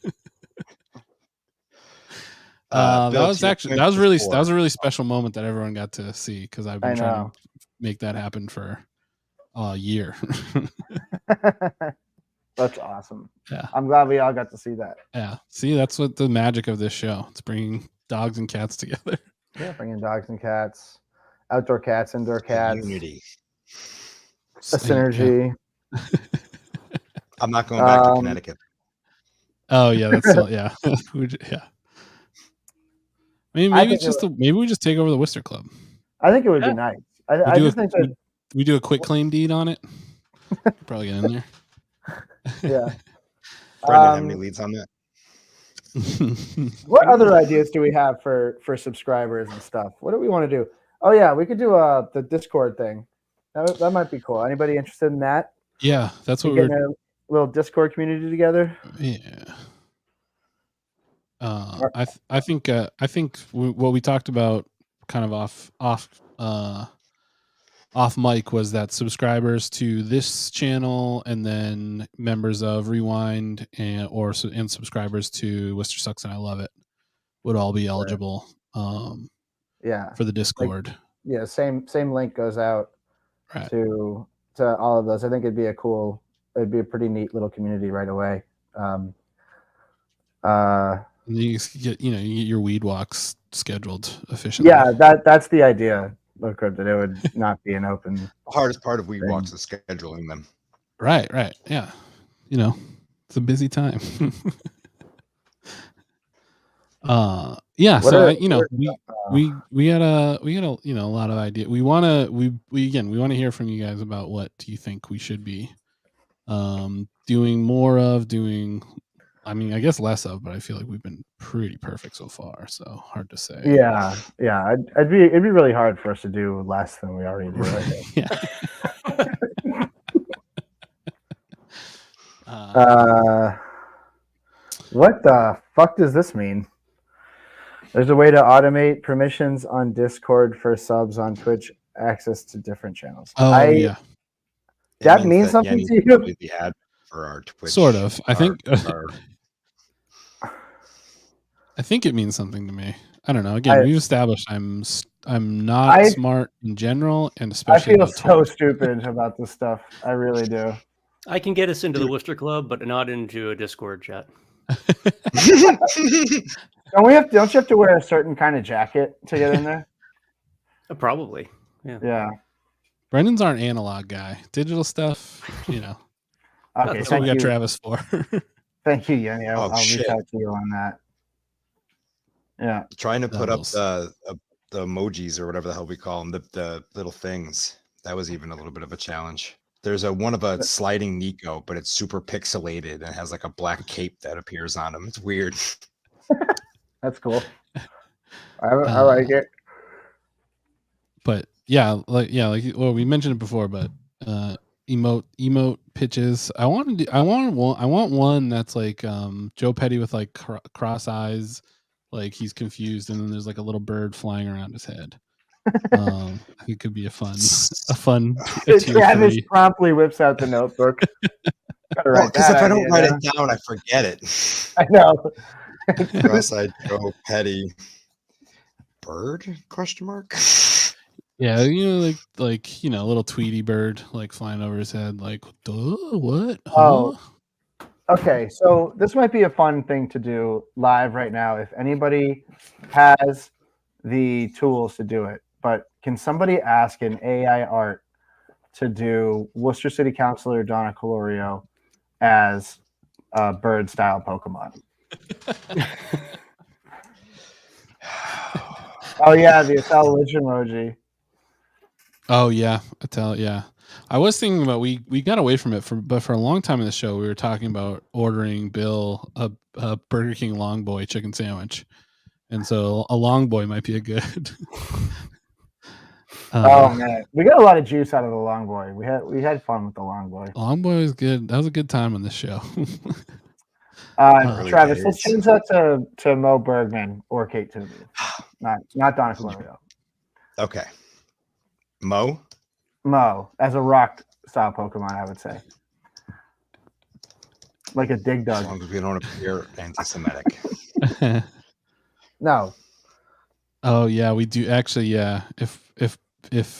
That Bill, was to your actually point that was a before. really special moment that everyone got to see because I've been I trying know. to make that happen for a year. That's awesome. Yeah. I'm glad we all got to see that. Yeah. See, that's what the magic of this show. It's bringing dogs and cats together. Yeah, bringing dogs and cats, outdoor cats, indoor cats, Unity. a synergy. I'm not going back to Connecticut. Oh yeah, that's so, yeah. Yeah. I mean, maybe it's just maybe we just take over the Worcester Club. I think it would be nice. I just think that we do a quick claim deed on it. Probably get in there. yeah. Brendan, have any leads on that? What other ideas do we have for subscribers and stuff? What do we want to do? Oh yeah, we could do the Discord thing. That might be cool. Anybody interested in that? Yeah, that's what Getting we're. a little Discord community together. Yeah. I think what we talked about kind of off mic was that subscribers to this channel and then members of Rewind and subscribers to Worcester Sucks and I Love It would all be eligible. Yeah. For the Discord. Yeah, same link goes out right. to all of those. I think it'd be a pretty neat little community right away. You get your weed walks scheduled efficiently. Yeah, that's the idea. Look, that it would not be an open. The hardest part of weed walks is scheduling them. Right. Yeah. It's a busy time. Yeah. We had a lot of ideas. We want to hear from you guys about what do you think we should be doing more of, I mean, I guess less of, but I feel like we've been pretty perfect so far. So hard to say. Yeah. It'd be really hard for us to do less than we already do. I think. Yeah. What the fuck does this mean? There's a way to automate permissions on Discord for subs on Twitch, access to different channels. Oh, yeah. That means something to you? The ad for our Twitch. Sort of. I think it means something to me. I don't know. Again, we've established I'm not smart in general, and especially. I feel so stupid about this stuff. I really do. I can get us into the Worcester Club, but not into a Discord chat. Don't you have to wear a certain kind of jacket to get in there? Probably. Yeah. Yeah. Brendan's our analog guy. Digital stuff, Okay. That's what we got Travis for. Thank you, Yanni. I'll reach out to you on that. Yeah. Trying to put up the emojis or whatever the hell we call them, the little things. That was even a little bit of a challenge. There's one of a sliding Nico, but it's super pixelated and has like a black cape that appears on him. It's weird. That's cool. I like it. But we mentioned it before, but emote pitches. I want one that's like Joe Petty with like cross eyes, like he's confused, and then there's like a little bird flying around his head. I think it could be a fun. Travis promptly whips out the notebook. Because if I don't write it down, I forget it. I know. Cross-eyed Joe Petty. bird? Question mark. Yeah, like little Tweety bird like flying over his head, like duh, what? Huh? Oh, okay. So this might be a fun thing to do live right now if anybody has the tools to do it. But can somebody ask an AI art to do Worcester City Councilor Donna Colorio as a bird style Pokemon? Oh yeah, the Attell Lich emoji. Oh yeah, yeah. I was thinking about we got away from it but for a long time in the show we were talking about ordering Bill a Burger King Long Boy chicken sandwich, and so a Long Boy might be a good. Oh man, we got a lot of juice out of the Long Boy. We had fun with the Long Boy. Long Boy was good. That was a good time on this show. Travis, let's change that to Mo Bergman or Kate Toomey. Not Donna Colorio. Okay. Mo as a rock style Pokemon, I would say. Like a Dig Dug. As long as we don't appear anti-Semitic. No. Oh yeah, we do actually. Yeah, if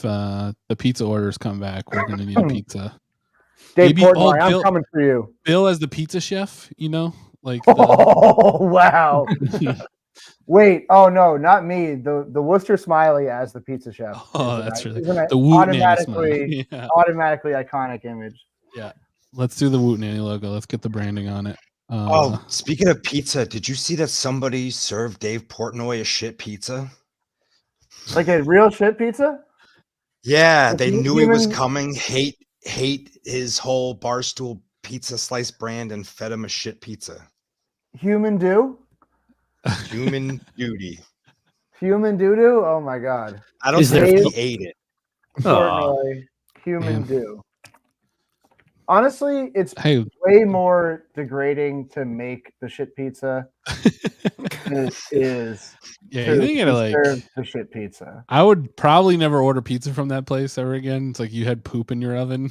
the pizza orders come back, we're gonna need a pizza. Dave Portnoy, I'm coming for you. Bill as the pizza chef, like. Oh wow! Wait, oh no, not me. The Worcester Smiley as the pizza chef. Oh, that's really the Woot Nanny smiley. automatically iconic image. Yeah, let's do the Woot Nanny logo. Let's get the branding on it. Speaking of pizza, did you see that somebody served Dave Portnoy a shit pizza? Like a real shit pizza? Yeah, Like they knew he was coming. Hate his whole Barstool pizza slice brand and fed him a shit pizza. Human do? Human duty. Human doo-doo? Oh my god. I don't think he ate it. Portnoy, human do. Honestly, it's way more degrading to make the shit pizza than it is serve the shit pizza. I would probably never order pizza from that place ever again. It's like you had poop in your oven.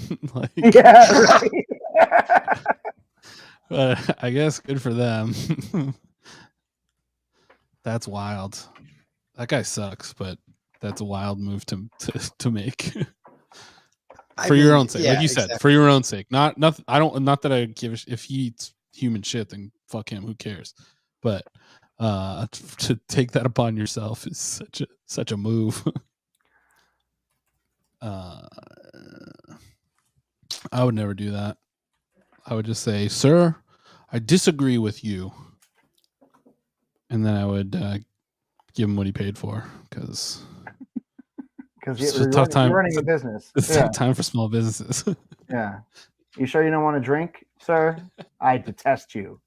Yeah, right. But I guess good for them. That's wild. That guy sucks, but that's a wild move to make. For your own sake, like you said, for your own sake. Not that I give if he eats human shit, then fuck him. Who cares? But to take that upon yourself is such a move. I would never do that. I would just say, "Sir, I disagree with you," and then I would give him what he paid for because. Because you're running a business. It's a tough time for small businesses. Yeah. You sure you don't want to drink, sir? I detest you.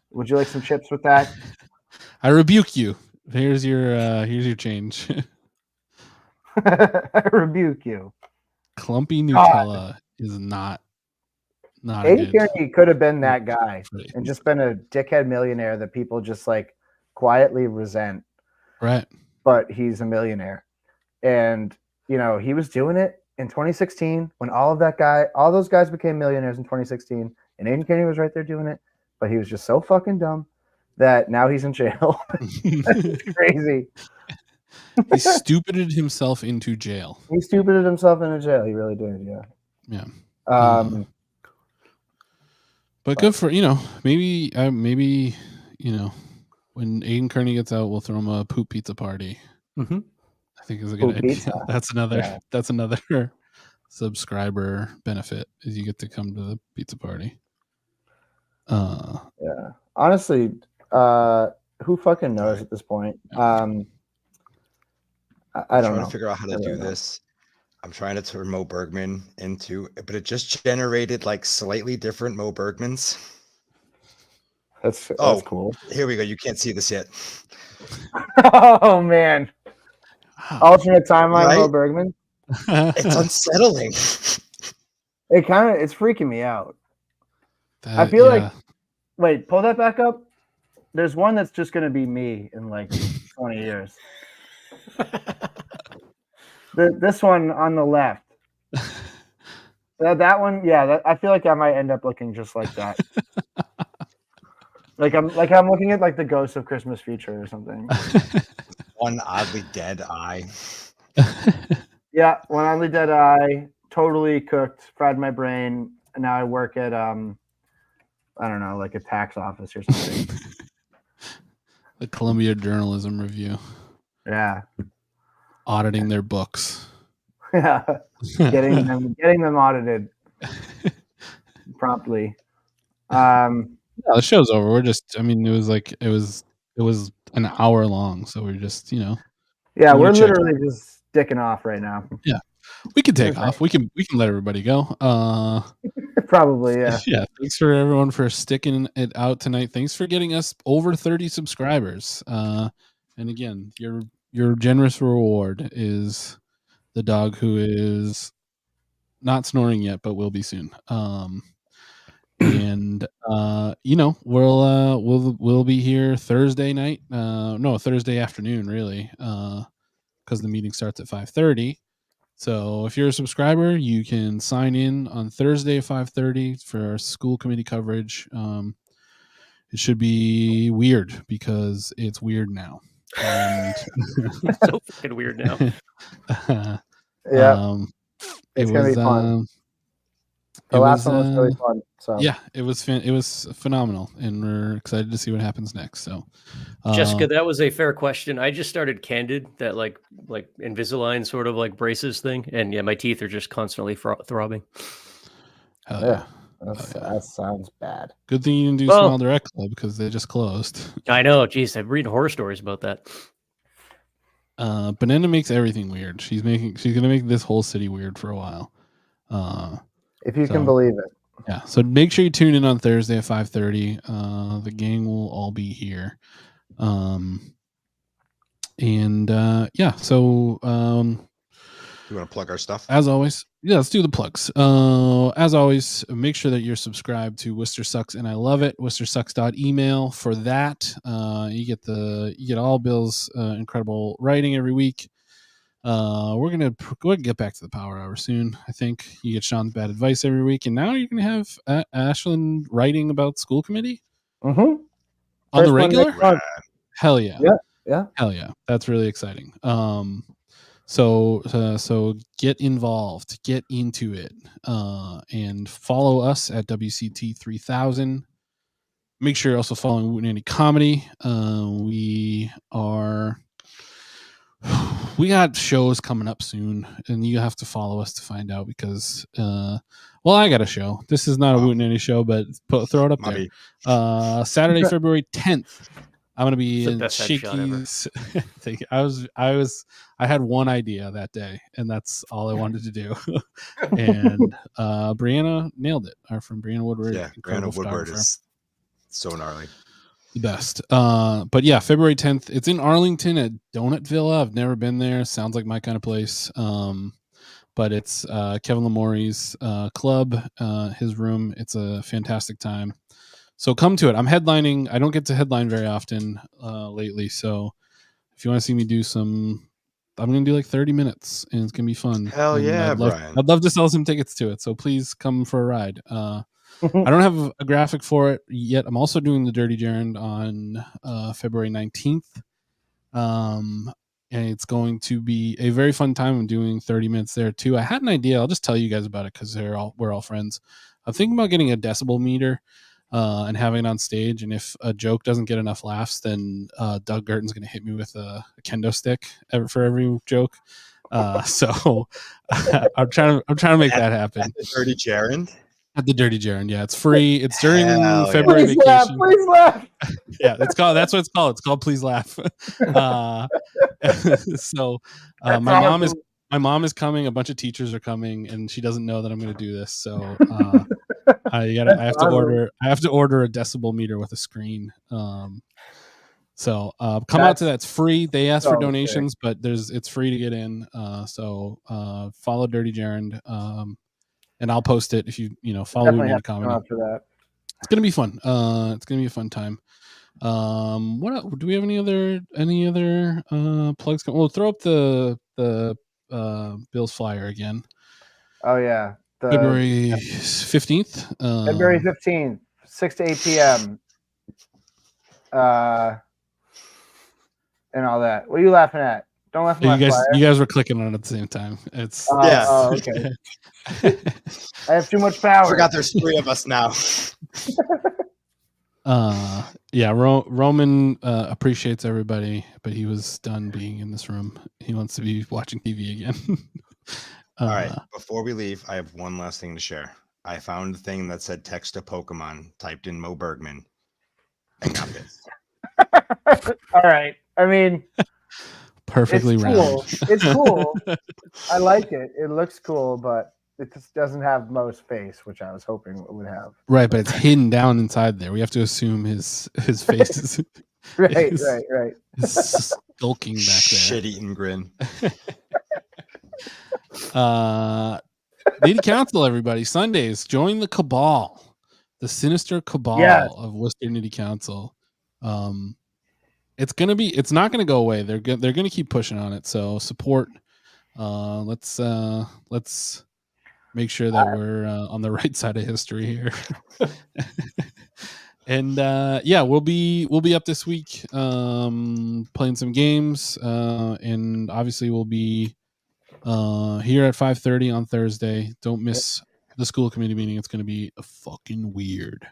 Would you like some chips with that? I rebuke you. Here's your change. I rebuke you. Clumpy Nutella is not Aiden Kearney could have been that guy and just been a dickhead millionaire that people just like quietly resent. Right. But he's a millionaire. And he was doing it in 2016 when all those guys became millionaires in 2016, and Aiden Kearney was right there doing it, but he was just so fucking dumb that now he's in jail. It's crazy. He stupided himself into jail. He stupided himself into jail. He really did, yeah. Yeah. But good for maybe when Aiden Kearney gets out, we'll throw him a poop pizza party. Mm-hmm. I think is a good idea. That's another subscriber benefit is you get to come to the pizza party. Yeah. Honestly, who fucking knows at this point? I don't know. I'm trying to figure out how to do this. I'm trying to turn Mo Bergman but it just generated like slightly different Mo Bergmans. That's cool. Here we go. You can't see this yet. Oh man. Alternate timeline, Right? Mo Bergman. It's unsettling. It's freaking me out. I feel like, wait, pull that back up. There's one that's just going to be me in like 20 years. This one on the left. That one, yeah. I feel like I might end up looking just like that. I'm looking at like the Ghost of Christmas Future or something. One oddly dead eye. Yeah, one oddly dead eye, totally cooked, fried my brain, and now I work at I don't know, like a tax office or something. The Columbia Journalism Review. Yeah. Auditing their books. Yeah. getting them audited promptly. Yeah, the show's over. We're just, it was an hour long, so we're just, Yeah, we're check. literally just sticking off right now. Yeah. We can take off. We can let everybody go. Probably, yeah. Yeah. Thanks for everyone for sticking it out tonight. Thanks for getting us over 30 subscribers. And again, your generous reward is the dog who is not snoring yet, but will be soon. And we'll be here Thursday night. No, Thursday afternoon, really, because the meeting starts at 5:30. So if you're a subscriber, you can sign in on Thursday at 5:30 for our school committee coverage. It should be weird because it's weird now. And It's so fucking weird now. Yeah. It's gonna be fun. The last one was really fun. So yeah, it was phenomenal, and we're excited to see what happens next. So, Jessica, that was a fair question. I just started Candid, that like Invisalign sort of like braces thing, and yeah, my teeth are just constantly throbbing. Hell yeah. That sounds bad. Good thing you didn't do Smile Direct Club because they just closed. I know. Geez, I'm reading horror stories about that. Banana makes everything weird. She's gonna make this whole city weird for a while. If you can believe it. Yeah. So make sure you tune in on Thursday at 5:30. The gang will all be here. Yeah. So You want to plug our stuff? As always, yeah, let's do the plugs. As always, make sure that you're subscribed to Worcester Sucks and I Love It. WorcesterSucks.email for that. You get all Bill's incredible writing every week. We're gonna get back to the Power Hour soon. I think you get Shaun's bad advice every week, and now you're gonna have Ashlyn writing about school committee on the regular. Hell yeah, yeah, hell yeah. That's really exciting. So get involved, get into it, and follow us at WCT 3000. Make sure you're also following Woot Nanny Comedy. We got shows coming up soon, and you have to follow us to find out because, I got a show. This is not a Woot Nanny show, but throw it up there. Saturday, February 10th. I'm gonna be in Shakey's. I had one idea that day, and that's all I wanted to do. And Brianna nailed it. Our friend Brianna Woodward. Yeah, Brianna Woodward is so gnarly. The best. But yeah, February 10th. It's in Arlington at Donut Villa. I've never been there. Sounds like my kind of place. But it's Kevin Lamoury's club, his room. It's a fantastic time. So come to it. I'm headlining. I don't get to headline very often lately. So if you want to see me do I'm going to do like 30 minutes and it's going to be fun. Hell yeah, Brian. I'd love to sell some tickets to it. So please come for a ride. I don't have a graphic for it yet. I'm also doing the Dirty Gerund on February 19th. And it's going to be a very fun time. I'm doing 30 minutes there too. I had an idea. I'll just tell you guys about it because we're all friends. I'm thinking about getting a decibel meter and having it on stage. And if a joke doesn't get enough laughs, then Doug Gurton's going to hit me with a kendo stick for every joke. So I'm trying to make that happen. At the Dirty Gerund? At the Dirty Gerund, yeah. It's free. It's during Please February vacation. laugh, please laugh. Yeah, that's what it's called. It's called Please Laugh. So my mom is coming. A bunch of teachers are coming, and she doesn't know that I'm going to do this. So I have to order a decibel meter with a screen. So come out to that. It's free. They ask for donations, but it's free to get in. So follow Dirty Gerund. And I'll post it if you follow me in the comment. For that. It's gonna be fun. It's gonna be a fun time. What else? Do we have any other plugs? We'll throw up the Bill's flyer again. Oh yeah, February 15th. February 15th, 6 to 8 p.m. and all that. What are you laughing at? Don't laugh at my flyer. You guys were clicking on it at the same time. It's Yeah. Oh, okay. I have too much power. Forgot there's 3 of us now. Yeah, Roman appreciates everybody, but he was done being in this room. He wants to be watching TV again. All right, before we leave, I have one last thing to share. I found a thing that said text a Pokemon, typed in Mo Bergman, and got this. All right. I mean, perfectly it's round. cool. It's cool. I like it. It looks cool, but it just doesn't have Mo's face, which I was hoping it would have. Right, but it's hidden down inside there. We have to assume his face is right. is skulking back there. Shit-eating grin. Lady Council, everybody. Sundays, join the cabal, the sinister cabal of Worcester City Council. It's not gonna go away. They're gonna keep pushing on it. So support. Let's make sure that we're on the right side of history here. And we'll be up this week playing some games, and obviously we'll be here at 5:30 on Thursday. Don't miss the school committee meeting. It's going to be fucking weird.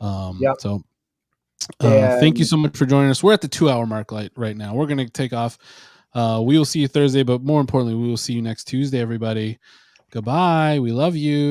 So thank you so much for joining us. We're at the 2-hour mark right now. We're going to take off. We will see you Thursday, but more importantly, we will see you next Tuesday, everybody. Goodbye. We love you.